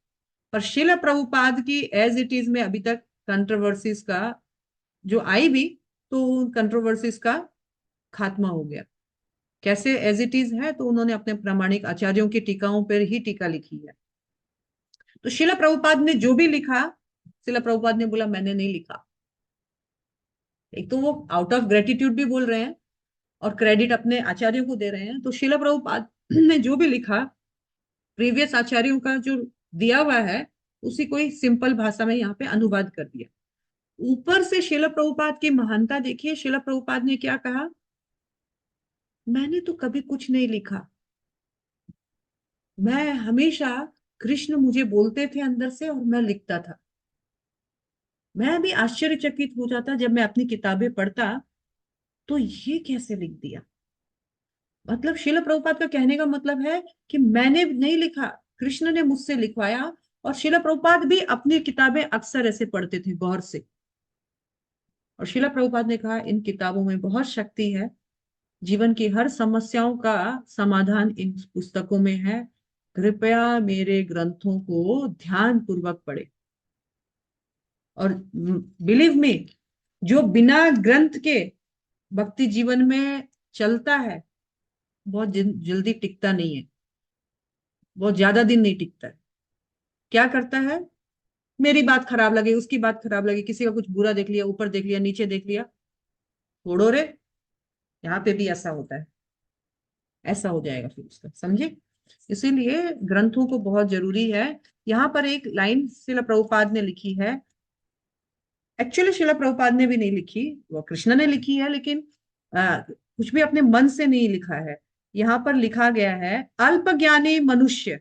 पर शिला प्रभुपाद की एज इट इज में अभी तक कंट्रोवर्सीज का जो आई भी, तो कंट्रोवर्सीज का खात्मा हो गया। कैसे एज इट इज है, तो उन्होंने अपने प्रामाणिक आचार्यों की टीकाओं पर ही टीका लिखी है। तो शिला प्रभुपाद ने जो भी लिखा, शिला प्रभुपाद ने बोला मैंने नहीं लिखा। एक तो वो आउट ऑफ ग्रेटिट्यूड भी बोल रहे हैं और क्रेडिट अपने आचार्यों को दे रहे हैं। तो शिला प्रभुपाद ने जो भी लिखा, प्रीवियस आचार्यों का जो दिया हुआ है, उसी को ही सिंपल भाषा में यहाँ पे अनुवाद कर दिया। ऊपर से शिला प्रभुपाद की महानता देखिए। शिला प्रभुपाद ने क्या कहा, मैंने तो कभी कुछ नहीं लिखा, मैं हमेशा कृष्ण मुझे बोलते थे अंदर से और मैं लिखता था। मैं भी आश्चर्यचकित हो जाता जब मैं अपनी किताबें पढ़ता, तो ये कैसे लिख दिया। मतलब शिला प्रभुपाद का कहने का मतलब है कि मैंने नहीं लिखा, कृष्ण ने मुझसे लिखवाया। और शिला प्रभुपाद भी अपनी किताबें अक्सर ऐसे पढ़ते थे गौर से। और शिला प्रभुपाद ने कहा इन किताबों में बहुत शक्ति है, जीवन की हर समस्याओं का समाधान इन पुस्तकों में है, कृपया मेरे ग्रंथों को ध्यान पूर्वक पढ़े। और बिलीव मी, जो बिना ग्रंथ के भक्ति जीवन में चलता है बहुत जल्दी टिकता नहीं है, बहुत ज्यादा दिन नहीं टिकता है। क्या करता है, मेरी बात खराब लगे, उसकी बात खराब लगे, किसी का कुछ बुरा देख लिया, ऊपर देख लिया, नीचे देख लिया, छोड़ो रे। यहाँ पे भी ऐसा होता है, ऐसा हो जाएगा फिर उसका, समझे। इसीलिए ग्रंथों को बहुत जरूरी है। यहाँ पर एक लाइन शिला प्रभुपाद ने लिखी है, एक्चुअली शिला प्रभुपाद ने भी नहीं लिखी, वो कृष्ण ने लिखी है, लेकिन कुछ भी अपने मन से नहीं लिखा है। यहाँ पर लिखा गया है, अल्पज्ञानी मनुष्य,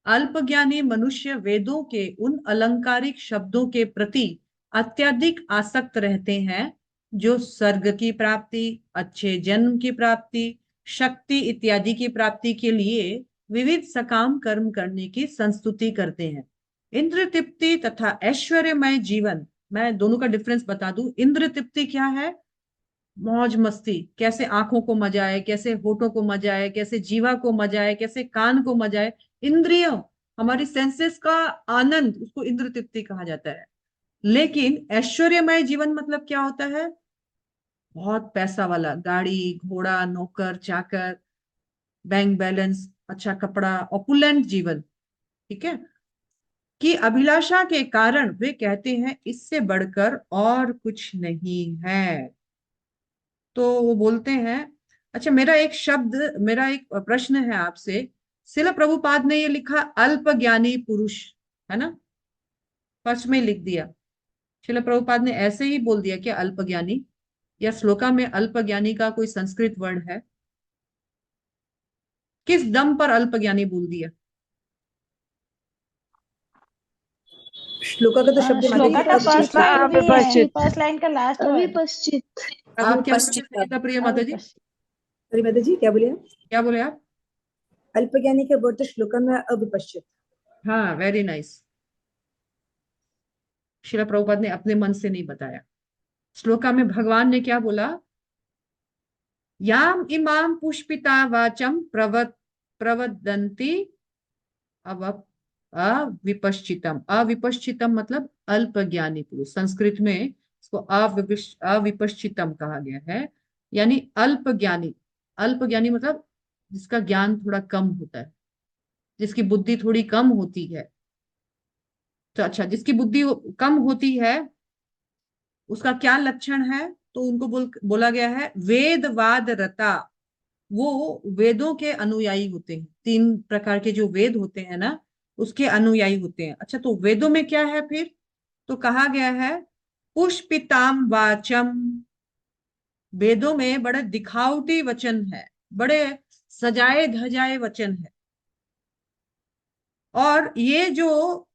अल्पज्ञानी मनुष्य वेदों के उन अलंकारिक शब्दों के प्रति अत्यधिक आसक्त रहते हैं जो स्वर्ग की प्राप्ति, अच्छे जन्म की प्राप्ति, शक्ति इत्यादि की प्राप्ति के लिए विविध सकाम कर्म करने की संस्तुति करते हैं। इंद्र तृप्ति तथा ऐश्वर्यमय जीवन, मैं दोनों का डिफरेंस बता दूं। इंद्र तृप्ति क्या है, मौज मस्ती, कैसे आंखों को मजा आए, कैसे होठों को मजा आए, कैसे जीवा को मजा आए, कैसे कान को मजा आए, इंद्रियों, हमारी सेंसेस का आनंद, उसको इंद्र तृप्ति कहा जाता है। लेकिन ऐश्वर्यमय जीवन मतलब क्या होता है, बहुत पैसा वाला, गाड़ी घोड़ा, नौकर चाकर, बैंक बैलेंस, अच्छा कपड़ा, ऑपुलेंट जीवन, ठीक है, की अभिलाषा के कारण वे कहते हैं इससे बढ़कर और कुछ नहीं है। तो वो बोलते हैं, अच्छा मेरा एक प्रश्न है आपसे। शिला प्रभुपाद ने ये लिखा अल्प ज्ञानी पुरुष, है ना, फर्स्ट में लिख दिया। शिला प्रभुपाद ने ऐसे ही बोल दिया कि अल्प ज्ञानी, या श्लोका में अल्प ज्ञानी का कोई संस्कृत वर्ड है, किस दम पर अल्प ज्ञानी बोल दिया। श्लोका का तो शब्द श्लोका का फर्स्ट लाइन भी है, फर्स्ट लाइन का लास्ट वर्ड अविपश्चित। आप क्या बोले सुनीता प्रिया माता जी, अरे माता जी क्या बोले आप? क्या बोले आप? अल्पज्ञानी का वर्ड तो श्लोका में अविपश्चित। हाँ, वेरी नाइस। शिला प्रभुपाद ने अपने मन से नहीं बताया। श्लोका में भगवान ने क्या बोला, याम इमाम पुष्पिता वाचम प्रवदंती अविपश्चितम। अविपश्चितम मतलब अल्पज्ञानी पुरुष, संस्कृत में इसको अविपश्चितम कहा गया है, यानी अल्पज्ञानी। अल्पज्ञानी मतलब जिसका ज्ञान थोड़ा कम होता है, जिसकी बुद्धि थोड़ी कम होती है। तो अच्छा, जिसकी बुद्धि कम होती है उसका क्या लक्षण है, तो उनको बोला गया है वेदवाद रता। वो वेदों के अनुयायी होते हैं, 3 प्रकार के जो वेद होते हैं ना, उसके अनुयायी होते हैं। अच्छा, तो वेदों में क्या है फिर, तो कहा गया है पुष्पिताम वाचम। वेदों में बड़े दिखावटी वचन है, बड़े सजाए धजाए वचन है। और ये जो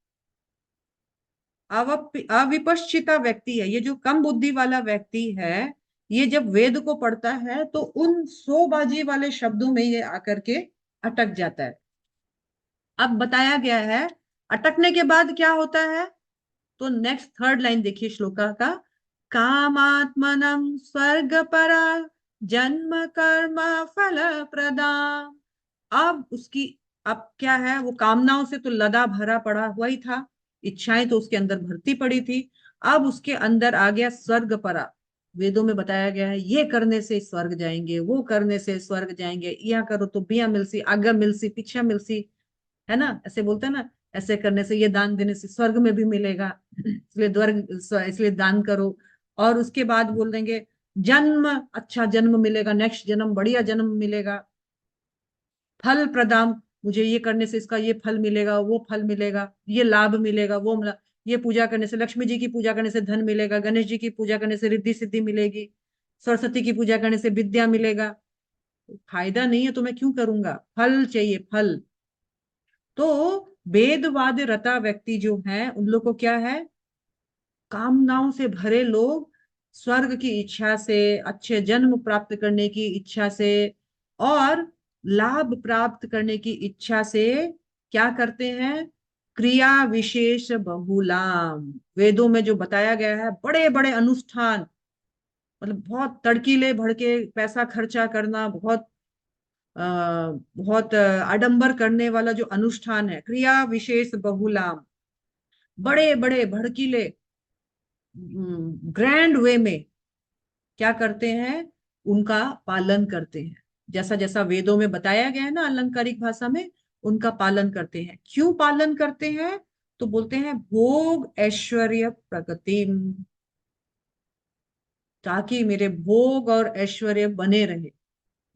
अविपश्चिता व्यक्ति है, ये जो कम बुद्धि वाला व्यक्ति है, ये जब वेद को पढ़ता है तो उन 100 बाजी वाले शब्दों में ये आकर के अटक जाता है। अब बताया गया है अटकने के बाद क्या होता है, तो नेक्स्ट थर्ड लाइन देखिए श्लोका का, कामात्मनम स्वर्ग परा जन्म कर्म फल प्रदा। अब क्या है, वो कामनाओं से तो लदा भरा पड़ा हुआ ही था, इच्छाएं तो उसके अंदर भरती पड़ी थी। अब उसके अंदर आ गया स्वर्ग परा। वेदों में बताया गया है ये करने से स्वर्ग जाएंगे, वो करने से स्वर्ग जाएंगे, यह करो तो बिया मिलसी, आगे मिलसी, पीछे मिलसी, है ना, ऐसे बोलते हैं ना, ऐसे करने से, ये दान देने से स्वर्ग में भी मिलेगा, इसलिए द्वर्ग, इसलिए दान करो। और उसके बाद बोल देंगे जन्म, अच्छा जन्म मिलेगा, नेक्स्ट जन्म बढ़िया जन्म मिलेगा। फल प्रदान, मुझे ये करने से इसका ये फल मिलेगा, वो फल मिलेगा, ये लाभ मिलेगा, वो मिला, ये पूजा करने से, लक्ष्मी जी की पूजा करने से धन मिलेगा, गणेश जी की पूजा करने से रिद्धि सिद्धि मिलेगी, सरस्वती की पूजा करने से विद्या मिलेगा। फायदा नहीं है तो मैं क्यों करूंगा, फल चाहिए फल। तो वेदवाद रता व्यक्ति जो है उन लोग को क्या है, कामनाओं से भरे लोग स्वर्ग की इच्छा से, अच्छे जन्म प्राप्त करने की इच्छा से और लाभ प्राप्त करने की इच्छा से क्या करते हैं, क्रिया विशेष बहुलाम। वेदों में जो बताया गया है बड़े बड़े अनुष्ठान, मतलब बहुत तड़कीले भड़के पैसा खर्चा करना, बहुत आडंबर करने वाला जो अनुष्ठान है, क्रिया विशेष बहुलाम, बड़े बड़े भड़कीले ग्रैंड वे में क्या करते हैं, उनका पालन करते हैं। जैसा जैसा वेदों में बताया गया है ना अलंकारिक भाषा में, उनका पालन करते हैं। क्यों पालन करते हैं, तो बोलते हैं भोग ऐश्वर्य प्रगति, ताकि मेरे भोग और ऐश्वर्य बने रहे,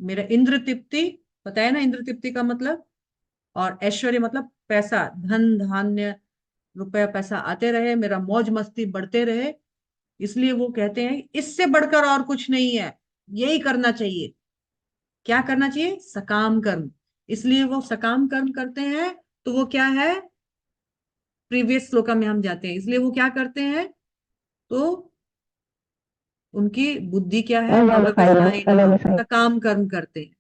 मेरा इंद्र तृप्ति, पता है ना इंद्र तृप्ति का मतलब, और ऐश्वर्य मतलब पैसा, धन धान्य, रुपया पैसा आते रहे, मेरा मौज मस्ती बढ़ते रहे। इसलिए वो कहते हैं इससे बढ़कर और कुछ नहीं है, यही करना चाहिए। क्या करना चाहिए, सकाम कर्म। इसलिए वो सकाम कर्म करते हैं। तो वो क्या है, प्रीवियस श्लोका में हम जाते हैं, इसलिए वो क्या करते हैं, तो उनकी बुद्धि क्या है, सकाम कर्म करते हैं,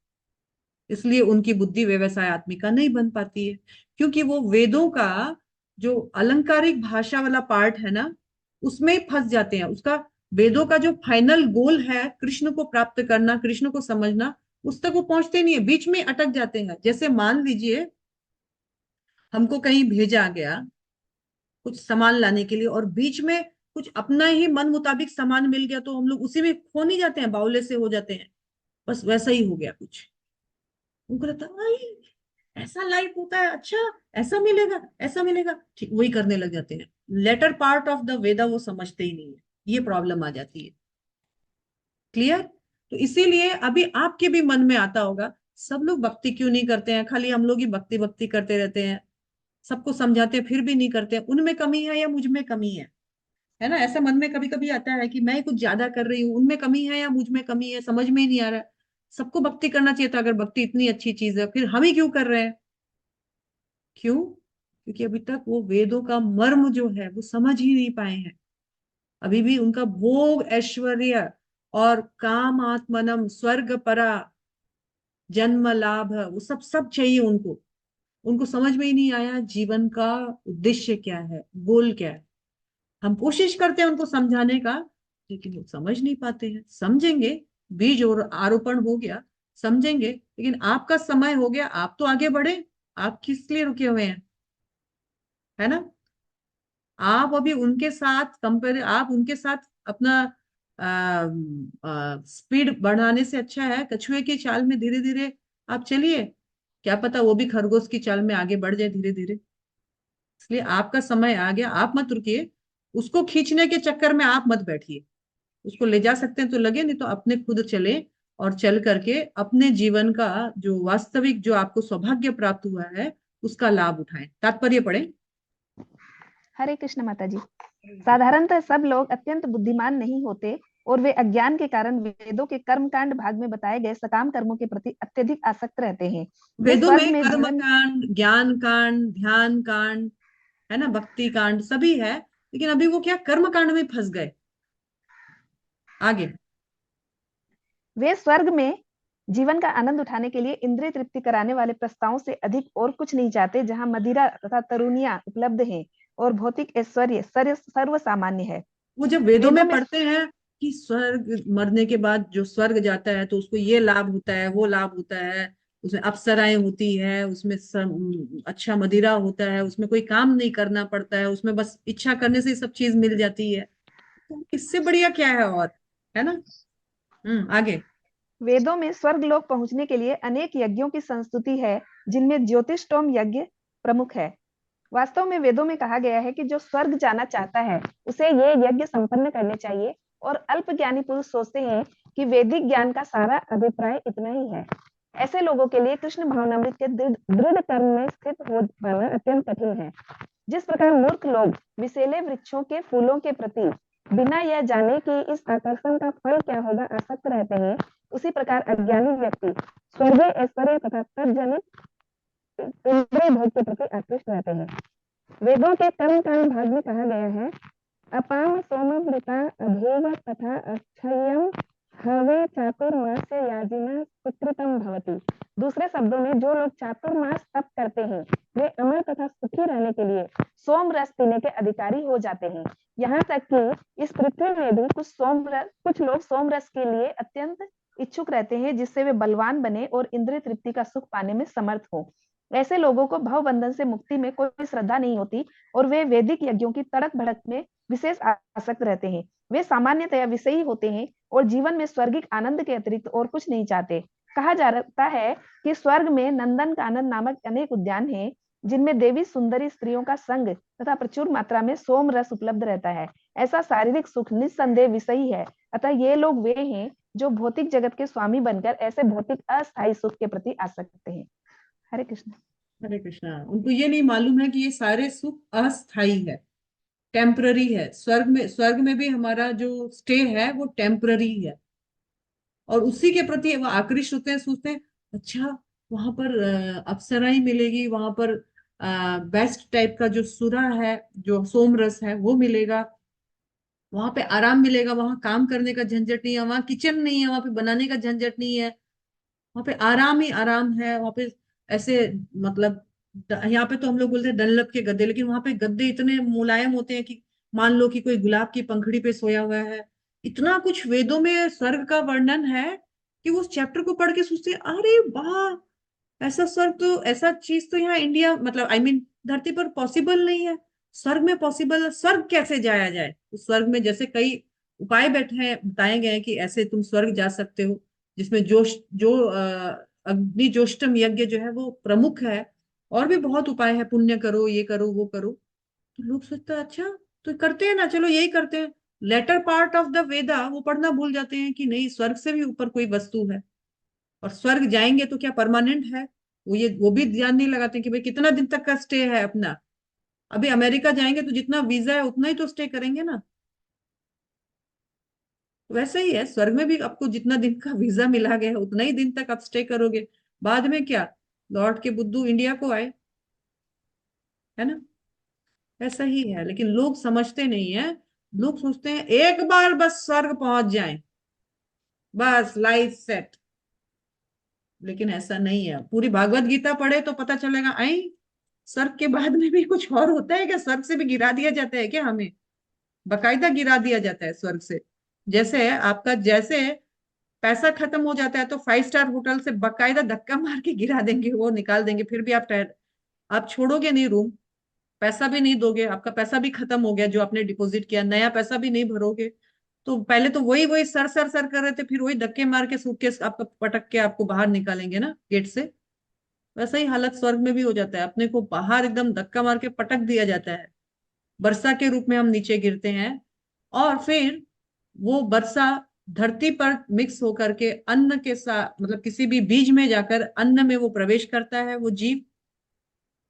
इसलिए उनकी बुद्धि व्यवसायत्मिका नहीं बन पाती है। क्योंकि वो वेदों का जो अलंकारिक भाषा वाला पार्ट है ना, उसमें फंस जाते हैं। उसका वेदों का जो फाइनल गोल है कृष्ण को प्राप्त करना, कृष्ण को समझना, उस तक वो पहुंचते नहीं है, बीच में अटक जाते हैं। जैसे मान लीजिए हमको कहीं भेजा गया कुछ सामान लाने के लिए, और बीच में कुछ अपना ही मन मुताबिक सामान मिल गया, तो हम लोग उसी में खो नहीं जाते हैं, बावले से हो जाते हैं। बस वैसा ही हो गया कुछ। उनको लगता है ऐसा लाइफ होता है, अच्छा ऐसा मिलेगा, ऐसा मिलेगा, ठीक वही करने लग जाते हैं। लेटर पार्ट ऑफ द वेदा वो समझते ही नहीं है, ये प्रॉब्लम आ जाती है। क्लियर। तो इसीलिए अभी आपके भी मन में आता होगा सब लोग भक्ति क्यों नहीं करते हैं, खाली हम लोग ही भक्ति भक्ति करते रहते हैं, सबको समझाते हैं फिर भी नहीं करते हैं, उनमें कमी है या मुझ में कमी है ना। ऐसा मन में कभी कभी आता है कि मैं कुछ ज्यादा कर रही हूँ, उनमें कमी है या मुझ में कमी है, समझ में ही नहीं आ रहा है। सबको भक्ति करना चाहिए था, अगर भक्ति इतनी अच्छी चीज है फिर हम ही क्यों कर रहे हैं, क्यों, क्योंकि अभी तक वो वेदों का मर्म जो है वो समझ ही नहीं पाए हैं। अभी भी उनका भोग ऐश्वर्य और काम आत्मनम स्वर्ग परा जन्म लाभ, वो सब सब चाहिए उनको। उनको समझ में ही नहीं आया जीवन का उद्देश्य क्या है, गोल क्या है। हम कोशिश करते हैं उनको समझाने का, लेकिन वो समझ नहीं पाते हैं। समझेंगे, बीज और आरोपण हो गया, समझेंगे, लेकिन आपका समय हो गया, आप तो आगे बढ़े, आप किस लिए रुके हुए हैं, है ना। आप अभी उनके साथ कंपेयर, आप उनके साथ अपना स्पीड बढ़ाने से अच्छा है कछुए की चाल में धीरे धीरे आप चलिए, क्या पता वो भी खरगोश की चाल में आगे बढ़ जाए धीरे धीरे। इसलिए आपका समय आ गया, आप मत रुकिए, उसको खींचने के चक्कर में आप मत बैठिए। उसको ले जा सकते हैं तो लगे, नहीं तो अपने खुद चले और चल करके अपने जीवन का जो वास्तविक जो आपको सौभाग्य प्राप्त हुआ है उसका लाभ उठाएं। तात्पर्य पढ़ें। हरे कृष्ण माता जी। साधारणतः सब लोग अत्यंत बुद्धिमान नहीं होते और वे अज्ञान के कारण वेदों के कर्मकांड भाग में बताए गए सकाम कर्मों के प्रति अत्यधिक आसक्त रहते हैं। वे वेदों स्वर्ग में में कर्म जीवन कांड, ज्ञान कांड, ध्यान कांड, है ना, भक्ति कांड सभी है, लेकिन अभी वो क्या कर्म कांड में फंस गए। आगे, वे स्वर्ग में जीवन का आनंद उठाने के लिए इंद्रिय तृप्ति कराने वाले प्रस्तावों से अधिक और कुछ नहीं चाहते, जहां मदिरा तथा तरुणियां उपलब्ध हैं और भौतिक ऐश्वर्य सर्व सामान्य है। वो जब वेदों में वेदों में पढ़ते हैं कि स्वर्ग मरने के बाद जो स्वर्ग जाता है तो उसको ये लाभ होता है, वो लाभ होता है, उसमें अप्सराएं होती है, उसमें अच्छा मदिरा होता है, उसमें कोई काम नहीं करना पड़ता है, उसमें बस इच्छा करने से ही सब चीज मिल जाती है, तो इससे बढ़िया क्या है और, है ना। आगे। वेदों में स्वर्ग लोक पहुंचने के लिए अनेक यज्ञों की संस्तुति है, जिनमें ज्योतिषोम यज्ञ प्रमुख है। वास्तव में वेदों में कहा गया है कि जो स्वर्ग जाना चाहता है उसे ये यज्ञ संपन्न करने चाहिए, और अल्पज्ञानी पुरुष सोचते हैं कि वैदिक ज्ञान का सारा अभिप्राय इतना ही है। ऐसे लोगों के लिए कृष्ण भावनामृत के दृढ़ कर्म में स्थित हो पाना अत्यंत कठिन है। जिस प्रकार मूर्ख लोग विषैले वृक्षों के फूलों के प्रति बिना यह जाने कि इस आकर्षण का फल क्या होगा आसक्त रहते हैं, उसी प्रकार अज्ञानी व्यक्ति स्वर्गीय ऐश्वर्य तथा तत्जनित इंद्रिय भोग के प्रति आकृष्ट रहते हैं। वेदों के कर्म कांड भाग में कहा गया है, अपाम सोमवृता अभूव तथा अक्षयम हवे चातुर्मास्य याजिना सुकृतम भवति। दूसरे शब्दों में, जो लोग चातुर्मास तप करते हैं वे अमर तथा सुखी रहने के लिए सोम रस पीने के अधिकारी हो जाते हैं। यहाँ तक कि इस पृथ्वी में भी कुछ लोग सोम रस के लिए अत्यंत इच्छुक रहते हैं, जिससे वे बलवान बने और इंद्रिय तृप्ति का सुख पाने में समर्थ हो। ऐसे लोगों को भव बंधन से मुक्ति में कोई श्रद्धा नहीं होती और वे वैदिक यज्ञों की तड़क भड़क में विशेष आसक्त रहते हैं। वे सामान्यतया विषयी होते हैं और जीवन में स्वर्गिक आनंद के अतिरिक्त और कुछ नहीं चाहते। कहा जाता है कि स्वर्ग में नंदन कानन नामक अनेक उद्यान हैं, जिनमें देवी सुंदरी स्त्रियों का संग तथा प्रचुर मात्रा में सोम रस उपलब्ध रहता है। ऐसा शारीरिक सुख निस्संदेह विषयी है। अतः ये लोग वे हैं जो भौतिक जगत के स्वामी बनकर ऐसे भौतिक अस्थायी सुख के प्रति आसक्त हैं। हरे कृष्ण। हरे कृष्णा। उनको ये नहीं मालूम है कि ये सारे सुख अस्थाई है, टेम्पररी है। स्वर्ग में भी हमारा जो स्टे है वो टेम्पररी है, और उसी के प्रति वो आकृष्ट होते हैं, सोचते हैं अच्छा वहां पर अप्सराएं मिलेगी, वहां पर बेस्ट टाइप का जो सुरा है, जो सोम रस है वो मिलेगा, वहां पे आराम मिलेगा, वहां काम करने का झंझट नहीं है, वहां किचन नहीं है, वहां पे बनाने का झंझट नहीं है, वहां पे आराम ही आराम है, वहां पे ऐसे मतलब यहाँ पे तो हम लोग बोलते हैं डनलप के गद्दे, लेकिन वहां पे गद्दे इतने मुलायम होते हैं कि मान लो कि कोई गुलाब की पंखड़ी पे सोया हुआ है। इतना कुछ वेदों में स्वर्ग का वर्णन है कि वो उस चैप्टर को पढ़ के सोचते हैं अरे वाह, ऐसा स्वर्ग तो, ऐसा चीज तो यहाँ इंडिया मतलब आई मीन धरती पर पॉसिबल नहीं है। स्वर्ग में पॉसिबल है, स्वर्ग कैसे जाया जाए। उस स्वर्ग में जैसे कई उपाय बैठे हैं, बताए गए हैं कि ऐसे तुम स्वर्ग जा सकते हो, जिसमें जो अग्नि जोष्टम यज्ञ जो है वो प्रमुख है, और भी बहुत उपाय है, पुण्य करो, ये करो, वो करो। तो लोग सोचते हैं अच्छा तो करते हैं ना, चलो यही करते हैं। लेटर पार्ट ऑफ द वेदा वो पढ़ना भूल जाते हैं कि नहीं, स्वर्ग से भी ऊपर कोई वस्तु है, और स्वर्ग जाएंगे तो क्या परमानेंट है। वो भी ध्यान नहीं लगाते कि भाई कितना दिन तक का स्टे है अपना। अभी अमेरिका जाएंगे तो जितना वीजा है उतना ही तो स्टे करेंगे ना। वैसे ही है स्वर्ग में भी, आपको जितना दिन का वीजा मिला गया है उतना ही दिन तक आप स्टे करोगे। बाद में क्या, लौट के बुद्धू इंडिया को आए, है ना। ऐसा ही है, लेकिन लोग समझते नहीं है। लोग सोचते हैं एक बार बस स्वर्ग पहुंच जाएं, बस लाइफ सेट। लेकिन ऐसा नहीं है। पूरी भागवत गीता पढ़े तो पता चलेगा आई स्वर्ग के बाद में भी कुछ और होता है क्या, स्वर्ग से भी गिरा दिया जाता है क्या हमें, बकायदा गिरा दिया जाता है स्वर्ग से। जैसे आपका जैसे पैसा खत्म हो जाता है तो 5 स्टार होटल से बकायदा धक्का मार के गिरा देंगे, वो निकाल देंगे, फिर भी आप छोड़ोगे नहीं रूम, पैसा भी नहीं दोगे, आपका पैसा भी खत्म हो गया जो आपने डिपॉजिट किया, नया पैसा भी नहीं भरोगे। तो पहले तो वही वही सर सर सर कर रहे थे, फिर वही धक्के मार के सूटकेस आपका पटक के आपको बाहर निकालेंगे ना गेट से। वैसा ही हालत स्वर्ग में भी हो जाता है, अपने को बाहर एकदम धक्का मार के पटक दिया जाता है, वर्षा के रूप में हम नीचे गिरते हैं। और फिर वो वर्षा धरती पर मिक्स होकर के अन्न के साथ, मतलब किसी भी बीज में जाकर अन्न में वो प्रवेश करता है, वो जीव।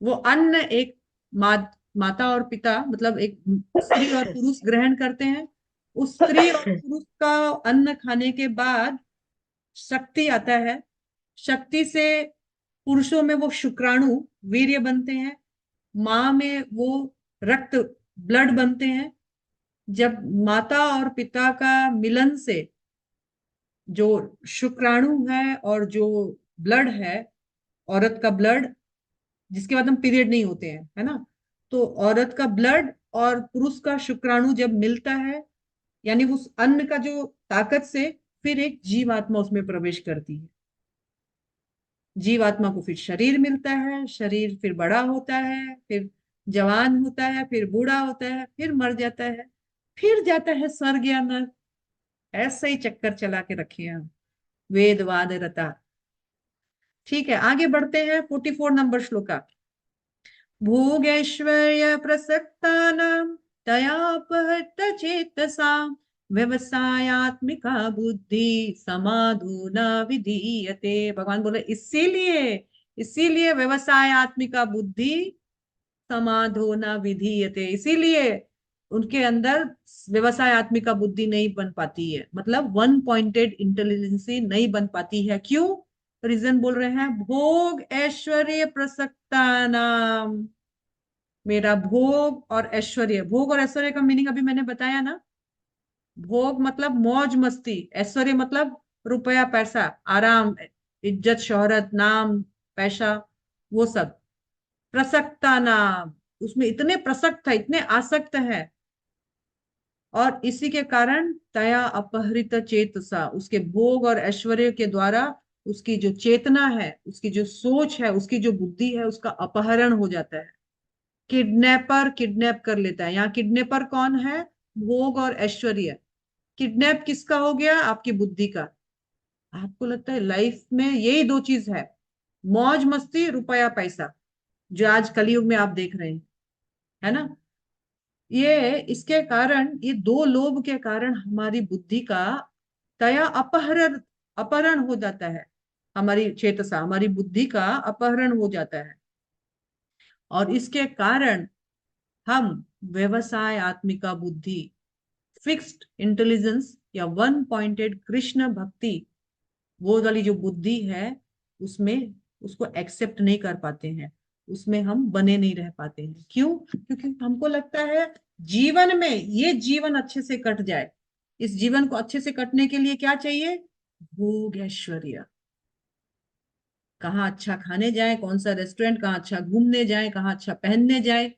वो अन्न एक माता और पिता, मतलब एक स्त्री और पुरुष ग्रहण करते हैं। उस स्त्री और पुरुष का अन्न खाने के बाद शक्ति आता है, शक्ति से पुरुषों में वो शुक्राणु वीर्य बनते हैं, माँ में वो रक्त ब्लड बनते हैं। जब माता और पिता का मिलन से जो शुक्राणु है और जो ब्लड है, औरत का ब्लड, जिसके बाद हम पीरियड नहीं होते हैं, है ना, तो औरत का ब्लड और पुरुष का शुक्राणु जब मिलता है, यानी उस अन्न का जो ताकत से फिर एक जीवात्मा उसमें प्रवेश करती है। जीवात्मा को फिर शरीर मिलता है, शरीर फिर बड़ा होता है, फिर जवान होता है, फिर बूढ़ा होता है, फिर मर जाता है, फिर जाता है स्वर्ग या नर्क। ऐसा ही चक्कर चला के रखे हैं हम, वेदवाद रता। ठीक है, आगे बढ़ते हैं 44 नंबर श्लोका। भोगैश्वर्य प्रसक्तानां तयापहृत चेतसा व्यवसायात्मिका बुद्धि समाधो न विधीयते। भगवान बोले इसीलिए, इसीलिए व्यवसायात्मिका बुद्धि समाधो न विधीयते, इसीलिए उनके अंदर व्यवसायात्मिका बुद्धि नहीं बन पाती है, मतलब वन पॉइंटेड इंटेलिजेंसी नहीं बन पाती है। क्यों? रीजन बोल रहे हैं, भोग ऐश्वर्य प्रसक्ता नाम। मेरा भोग और ऐश्वर्य, भोग और ऐश्वर्य का मीनिंग अभी मैंने बताया ना। भोग मतलब मौज मस्ती, ऐश्वर्य मतलब रुपया पैसा, आराम, इज्जत शोहरत, नाम, पैसा, वो सब। प्रसक्ता नाम, उसमें इतने प्रसक्त है, इतने आसक्त है, और इसी के कारण तया अपहृत चेतसा, उसके भोग और ऐश्वर्य के द्वारा उसकी जो चेतना है, उसकी जो सोच है, उसकी जो बुद्धि है, उसका अपहरण हो जाता है। किडनैपर किडनैप कर लेता है। यहाँ किडनैपर कौन है? भोग और ऐश्वर्य। किडनैप किसका हो गया? आपकी बुद्धि का। आपको लगता है लाइफ में यही दो चीज है, मौज मस्ती, रुपया पैसा, जो आज कलयुग में आप देख रहे हैं, है ना। ये इसके कारण, ये दो लोभ के कारण हमारी बुद्धि का तया अपहरण अपहरण हो जाता है। हमारी चेतसा, हमारी बुद्धि का अपहरण हो जाता है, और इसके कारण हम व्यवसाय आत्मिका बुद्धि, फिक्स्ड इंटेलिजेंस या वन पॉइंटेड कृष्ण भक्ति, वो वाली जो बुद्धि है, उसमें उसको एक्सेप्ट नहीं कर पाते हैं, उसमें हम बने नहीं रह पाते हैं। क्यों? क्योंकि हमको लगता है जीवन में, ये जीवन अच्छे से कट जाए, इस जीवन को अच्छे से कटने के लिए क्या चाहिए? भोग ऐश्वर्य। कहाँ अच्छा खाने जाए, कौन सा रेस्टोरेंट, कहाँ अच्छा घूमने जाए, कहाँ अच्छा पहनने जाए,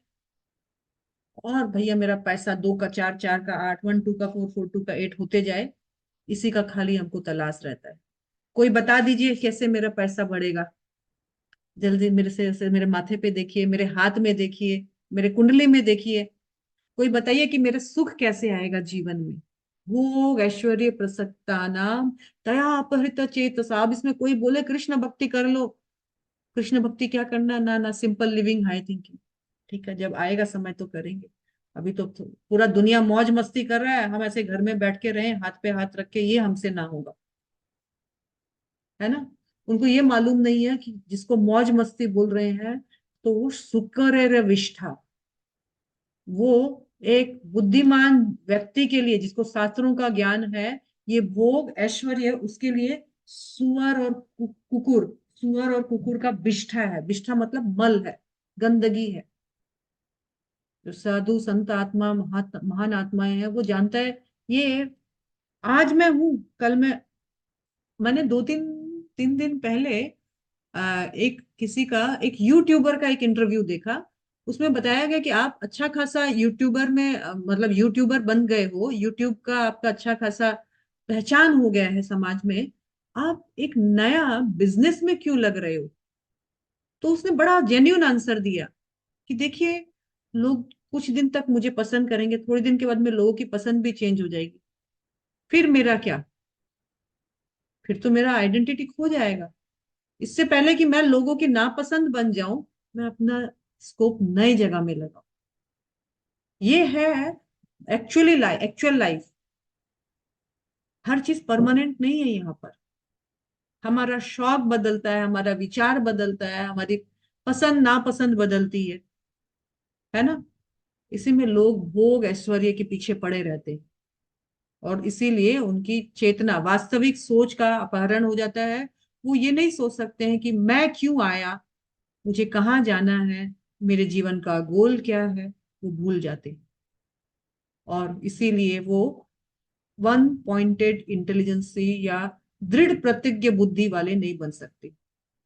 और भैया मेरा पैसा 2 का 4, 4 का 8, 1 2 का 4, 4 2 का 8 होते जाए, इसी का खाली हमको तलाश रहता है। कोई बता दीजिए कैसे मेरा पैसा बढ़ेगा? जल्दी मेरे मेरे माथे पे देखिए, मेरे हाथ में देखिए, मेरे कुंडली में देखिए, कोई बताइए कि मेरे सुख कैसे आएगा जीवन में? भोग ऐश्वर्य प्रसक्ता नाम तया अपहृत चेतसा। अब इसमें कोई बोले कृष्ण भक्ति कर लो, कृष्ण भक्ति क्या करना, ना ना, सिंपल लिविंग, हाई थिंकिंग। ठीक है, जब आएगा समय तो करेंगे। अभी तो पूरा दुनिया मौज मस्ती कर रहा है, हम ऐसे घर में बैठ के रहे हाथ पे हाथ रख के, ये हमसे ना होगा, है ना। उनको ये मालूम नहीं है कि जिसको मौज मस्ती बोल रहे हैं, तो वो सुकर विष्ठा, वो एक बुद्धिमान व्यक्ति के लिए, जिसको शास्त्रों का ज्ञान है, ये भोग ऐश्वर्य उसके लिए सुअर और कुकुर, सुअर और कुकुर का विष्ठा है। विष्ठा मतलब मल है, गंदगी है। जो साधु संत आत्मा, महान आत्माएं हैं, वो जानता है ये आज मैं हूं, कल मैं। मैंने 2 3 दिन पहले एक किसी का, एक यूट्यूबर का एक इंटरव्यू देखा। उसमें बताया गया कि आप अच्छा खासा यूट्यूबर में, मतलब यूट्यूबर बन गए हो, यूट्यूब का आपका अच्छा खासा पहचान हो गया है समाज में, आप एक नया बिजनेस में क्यों लग रहे हो? तो उसने बड़ा जेन्युइन आंसर दिया कि देखिए, लोग कुछ दिन तक मुझे पसंद करेंगे, थोड़े दिन के बाद में लोगों की पसंद भी चेंज हो जाएगी, फिर मेरा क्या? फिर तो मेरा आइडेंटिटी खो जाएगा। इससे पहले कि मैं लोगों की नापसंद बन जाऊं, मैं अपना स्कोप नई जगह में लगाऊं। ये है एक्चुअल लाइफ। हर चीज परमानेंट नहीं है यहाँ पर। हमारा शौक बदलता है, हमारा विचार बदलता है, हमारी पसंद नापसंद बदलती है ना। इसी में लोग भोग ऐश्वर्य के पीछे पड़े रहते हैं, और इसीलिए उनकी चेतना, वास्तविक सोच का अपहरण हो जाता है। वो ये नहीं सोच सकते हैं कि मैं क्यों आया, मुझे कहाँ जाना है, मेरे जीवन का गोल क्या है, वो भूल जाते हैं। और इसीलिए वो वन पॉइंटेड इंटेलिजेंसी या दृढ़ प्रतिज्ञ बुद्धि वाले नहीं बन सकते।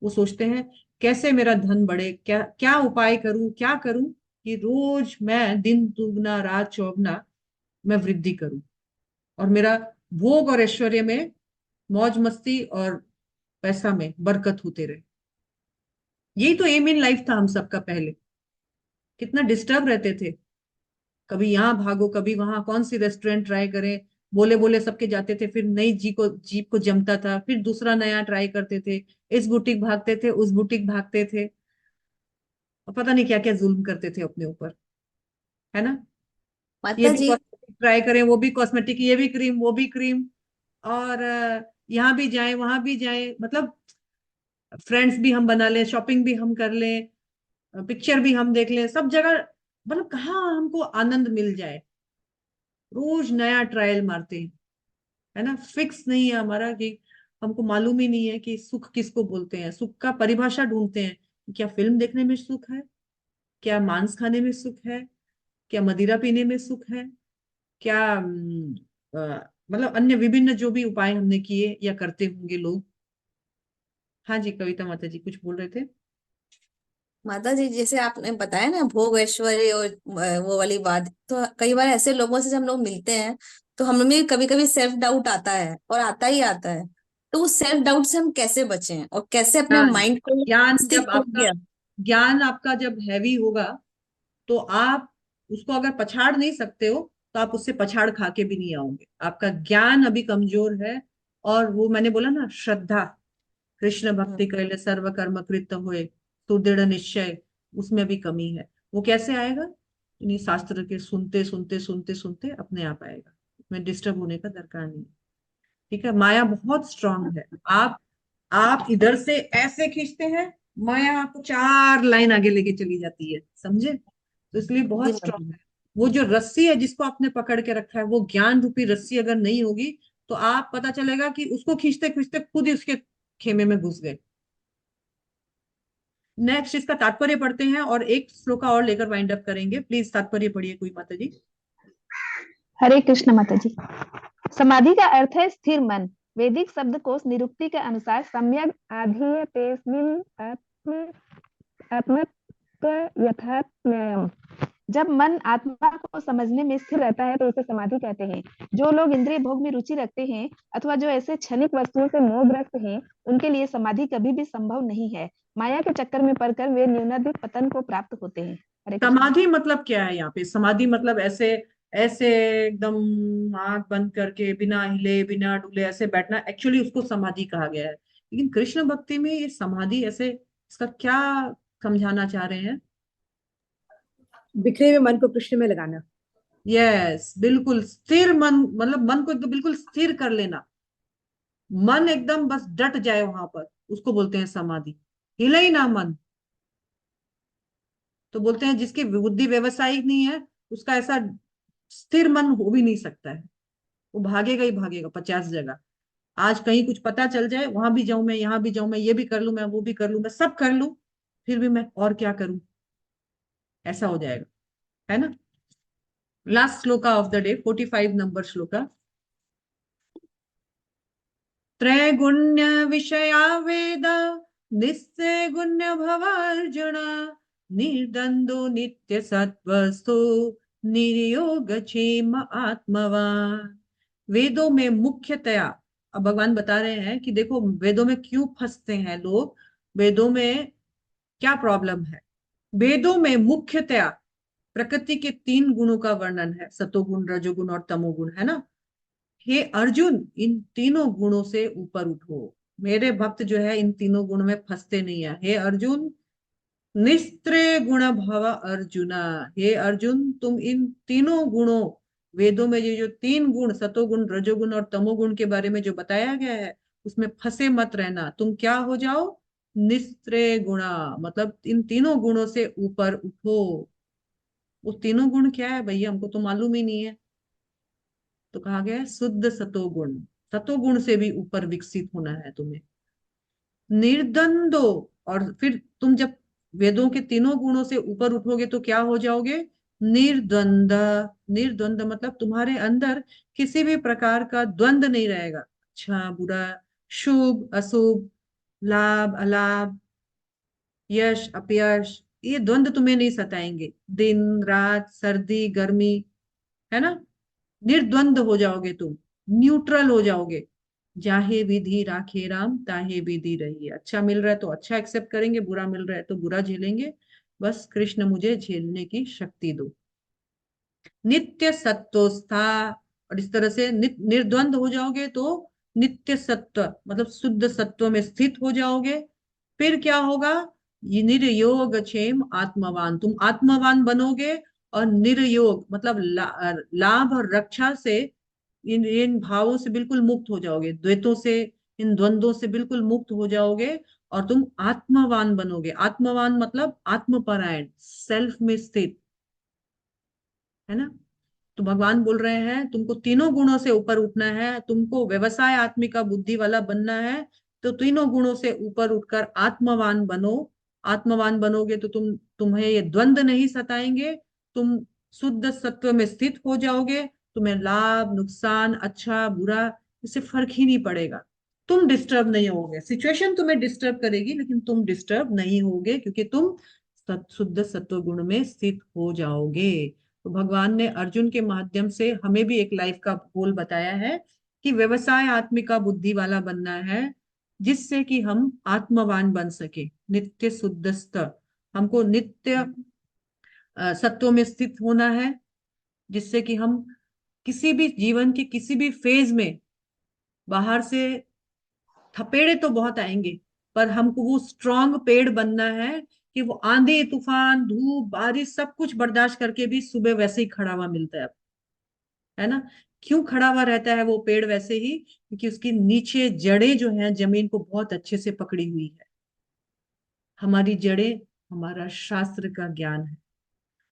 वो सोचते हैं कैसे मेरा धन बढ़े, क्या क्या उपाय करूं, क्या करूं कि रोज मैं दिन दुगना रात चौगुना मैं वृद्धि करूं, और मेरा भोग और ऐश्वर्य में, मौज मस्ती और पैसा में बरकत होते रहे। यही तो एम इन लाइफ था हम सबका पहले। कितना डिस्टर्ब रहते थे, कभी यहाँ भागो कभी वहां, कौन सी रेस्टोरेंट ट्राई करें, बोले बोले सबके जाते थे, फिर नई जीप को जमता था, फिर दूसरा नया ट्राई करते थे, इस बुटीक भागते थे उस बुटीक भागते थे, और पता नहीं क्या क्या जुल्म करते थे अपने ऊपर, है ना। ये माता भी जी। कॉस्मेटिक ट्राई करें, वो भी कॉस्मेटिक, ये भी क्रीम वो भी क्रीम, और यहाँ भी जाएं वहां भी जाएं, मतलब फ्रेंड्स भी हम बना लें, शॉपिंग भी हम कर लें, पिक्चर भी हम देख लें, सब जगह, मतलब कहाँ हमको आनंद मिल जाए, रोज नया ट्रायल मारते हैं, है ना। फिक्स नहीं है हमारा, कि हमको मालूम ही नहीं है कि सुख किसको बोलते हैं, सुख का परिभाषा ढूंढते हैं कि क्या फिल्म देखने में सुख है, क्या मांस खाने में सुख है, क्या मदिरा पीने में सुख है, क्या मतलब अन्य विभिन्न जो भी उपाय हमने किए या करते होंगे लोग। हाँ जी कविता माता जी कुछ बोल रहे थे। माता जी, जैसे आपने बताया ना भोग ऐश्वर्य और वो वाली बात, तो कई बार ऐसे लोगों से जब हम लोग मिलते हैं तो हमें भी कभी कभी सेल्फ डाउट आता है, और आता ही आता है। तो उस सेल्फ डाउट से हम कैसे बचें और कैसे अपने ज्ञान, माइंड को ज्ञान स्थिर जब आपका, करें? ज्ञान आपका जब हैवी होगा, तो आप उसको अगर पछाड़ नहीं सकते हो, तो आप उससे पछाड़ खा के भी नहीं आओगे। आपका ज्ञान अभी कमजोर है, और वो मैंने बोला ना, श्रद्धा, कृष्ण हम्म, भक्ति कैले सर्व कर्म कृत होए, सुदृढ़ निश्चय, उसमें भी कमी है। वो कैसे आएगा? इन्हीं शास्त्र के सुनते सुनते सुनते सुनते अपने आप आएगा, इसमें डिस्टर्ब होने का दरकार नहीं। ठीक है, माया बहुत स्ट्रांग है। आप इधर से ऐसे खींचते हैं, माया आपको 4 लाइन आगे लेके चली जाती है, समझे। तो इसलिए जी बहुत माता स्ट्रांग जी। है। वो जो रस्सी है जिसको आपने पकड़ के रखा है, वो ज्ञान रूपी रस्सी अगर नहीं होगी, तो आप पता चलेगा कि उसको खींचते खींचते खुद ही उसके खेमे में घुस गए। नेक्स्ट इसका तात्पर्य पढ़ते हैं, और एक श्लोका और लेकर वाइंड अप करेंगे। प्लीज तात्पर्य पढ़िए कोई माता जी। हरे कृष्ण माता जी। समाधि का अर्थ है स्थिर मन। वैदिक शब्दकोश निरुक्ति के अनुसार सम्यक आधीयतेऽस्मिन् आत्म आत्मत्व यथार्थ न्यायम्। जब मन आत्मा को समझने में स्थिर रहता है तो उसे समाधि कहते हैं। जो लोग इंद्रिय भोग में रुचि रखते हैं अथवा जो ऐसे क्षणिक वस्तुओं से मोहग्रस्त हैं, उनके लिए समाधि कभी भी संभव नहीं है। माया के चक्कर में पड़कर वे न्यूनाधिक पतन को प्राप्त होते हैं। हरे कृष्ण। समाधि मतलब क्या है यहाँ पे? समाधि मतलब ऐसे ऐसे एकदम आंख बंद करके बिना हिले बिना डुले ऐसे बैठना, एक्चुअली उसको समाधि कहा गया है। लेकिन कृष्ण भक्ति में ये समाधि ऐसे, इसका क्या समझाना चाह रहे हैं? बिखरे हुए मन को कृष्ण में लगाना। यस, बिल्कुल स्थिर मन, मतलब मन को एकदम बिल्कुल स्थिर कर लेना, मन एकदम बस डट जाए वहां पर, उसको बोलते हैं समाधि। हिले ही ना मन, तो बोलते हैं जिसकी बुद्धि व्यवसायिक नहीं है, उसका ऐसा स्थिर मन हो भी नहीं सकता है। वो भागेगा ही भागेगा 50 जगह। आज कहीं कुछ पता चल जाए, वहां भी जाऊं मैं, यहाँ भी जाऊं मैं, ये भी कर लूं मैं, वो भी कर लूं मैं, सब कर लूं, फिर भी मैं और क्या करूं, ऐसा हो जाएगा, है ना। Last shloka of the day, 45 number shloka. त्रैगुण्य विषया वेद, निश्चय गुण्य भवार्जुन, निर्द्वंदो नित्य सत्वस्थो, निर्योग क्षेम आत्मवान। वेदों में मुख्यतया, अब भगवान बता रहे हैं कि देखो वेदों में क्यों फंसते हैं लोग, वेदों में क्या प्रॉब्लम है। वेदों में मुख्यतया प्रकृति के 3 गुणों का वर्णन है, सतोगुण रजोगुण और तमोगुण, है ना। हे अर्जुन, इन तीनों गुणों से ऊपर उठो। मेरे भक्त जो है इन तीनों गुणों में फंसते नहीं है। हे अर्जुन, निस्त्रय गुण भव अर्जुना, हे अर्जुन तुम इन तीनों गुणों, वेदों में ये जो 3 गुण सतोगुण रजोगुण और तमोगुण के बारे में जो बताया गया है, उसमें फंसे मत रहना। तुम क्या हो जाओ? निस्त्रय गुणा, मतलब इन तीनों गुणों से ऊपर उठो। वो तीनों गुण क्या है भैया, हमको तो मालूम ही नहीं है। तो कहा गया है शुद्ध सतोगुण, सतोगुण से भी ऊपर विकसित होना है तुम्हें। निर्द्वंदो, और फिर तुम जब वेदों के तीनों गुणों से ऊपर उठोगे तो क्या हो जाओगे? निर्द्वंद। निर्द्वंद मतलब तुम्हारे अंदर किसी भी प्रकार का द्वंद नहीं रहेगा, अच्छा बुरा, शुभ अशुभ, लाभ अलाभ, यश अपयश, ये द्वंद तुम्हें नहीं सताएंगे, दिन रात सर्दी गर्मी, है ना, निर्द्वंद हो जाओगे तुम, न्यूट्रल हो जाओगे। जाहे विधि राखे राम ताहे विधि रहिए। अच्छा मिल रहा है तो अच्छा एक्सेप्ट करेंगे, बुरा मिल रहा है तो बुरा झेलेंगे। बस कृष्ण मुझे झेलने की शक्ति दो। नित्य सत्वस्था, और इस तरह से निर्द्वंद हो जाओगे तो नित्य सत्व मतलब शुद्ध सत्व में स्थित हो जाओगे। फिर क्या होगा, ये निर्योग क्षेम आत्मवान, तुम आत्मवान बनोगे। और निर्योग मतलब लाभ और रक्षा से, इन भावों से बिल्कुल मुक्त हो जाओगे, द्वैतों से, इन द्वंद्वों से बिल्कुल मुक्त हो जाओगे। और तुम आत्मवान बनोगे। आत्मवान मतलब आत्मपरायण, सेल्फ में स्थित, है ना। तो भगवान बोल रहे हैं तुमको तीनों गुणों से ऊपर उठना है, तुमको व्यवसाय आत्मिका बुद्धि वाला बनना है। तो तीनों गुणों से ऊपर उठकर आत्मवान बनो। आत्मवान बनोगे तो तुम्हें ये द्वंद नहीं सताएंगे। तुम शुद्ध सत्व में स्थित हो जाओगे। तुम्हें लाभ नुकसान अच्छा बुरा इससे फर्क ही नहीं पड़ेगा। तुम डिस्टर्ब नहीं होगे, सिचुएशन तुम्हें डिस्टर्ब करेगी लेकिन तुम डिस्टर्ब नहीं होगे, क्योंकि तुम शुद्ध सत्व गुण में स्थित हो जाओगे। तो भगवान ने अर्जुन के माध्यम से हमें भी एक लाइफ का गोल बताया है कि व्यवसाय आत्मिका बुद्धि वाला बनना है, जिससे कि हम आत्मवान बन सके, नित्य शुद्धस्त। हमको नित्य सत्व में स्थित होना है, जिससे कि हम किसी भी जीवन के किसी भी फेज में, बाहर से थपेड़े तो बहुत आएंगे, पर हमको वो स्ट्रांग पेड़ बनना है कि वो आंधी तूफान धूप बारिश सब कुछ बर्दाश्त करके भी सुबह वैसे ही खड़ा हुआ मिलता है ना। क्यों खड़ा हुआ रहता है वो पेड़ वैसे ही, क्योंकि उसकी नीचे जड़ें जो हैं जमीन को बहुत अच्छे से पकड़ी हुई है। हमारी जड़ें हमारा शास्त्र का ज्ञान है।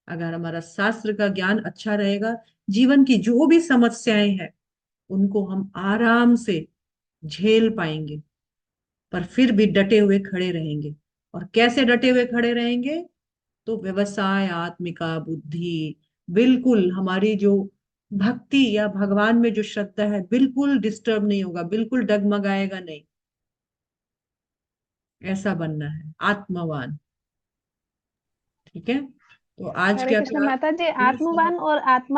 अगर हमारा शास्त्र का ज्ञान अच्छा रहेगा, जीवन की जो भी समस्याएं हैं उनको हम आराम से झेल पाएंगे, पर फिर भी डटे हुए खड़े रहेंगे। और कैसे डटे हुए खड़े रहेंगे, तो व्यवसाय आत्मिका बुद्धि, बिल्कुल हमारी जो भक्ति या भगवान में जो श्रद्धा है बिल्कुल डिस्टर्ब नहीं होगा, बिल्कुल डगमगाएगा नहीं। ऐसा बनना है आत्मवान। ठीक है, तो आज हरे क्या कृष्ण था, माता जी, ये आत्मवान और आत्मा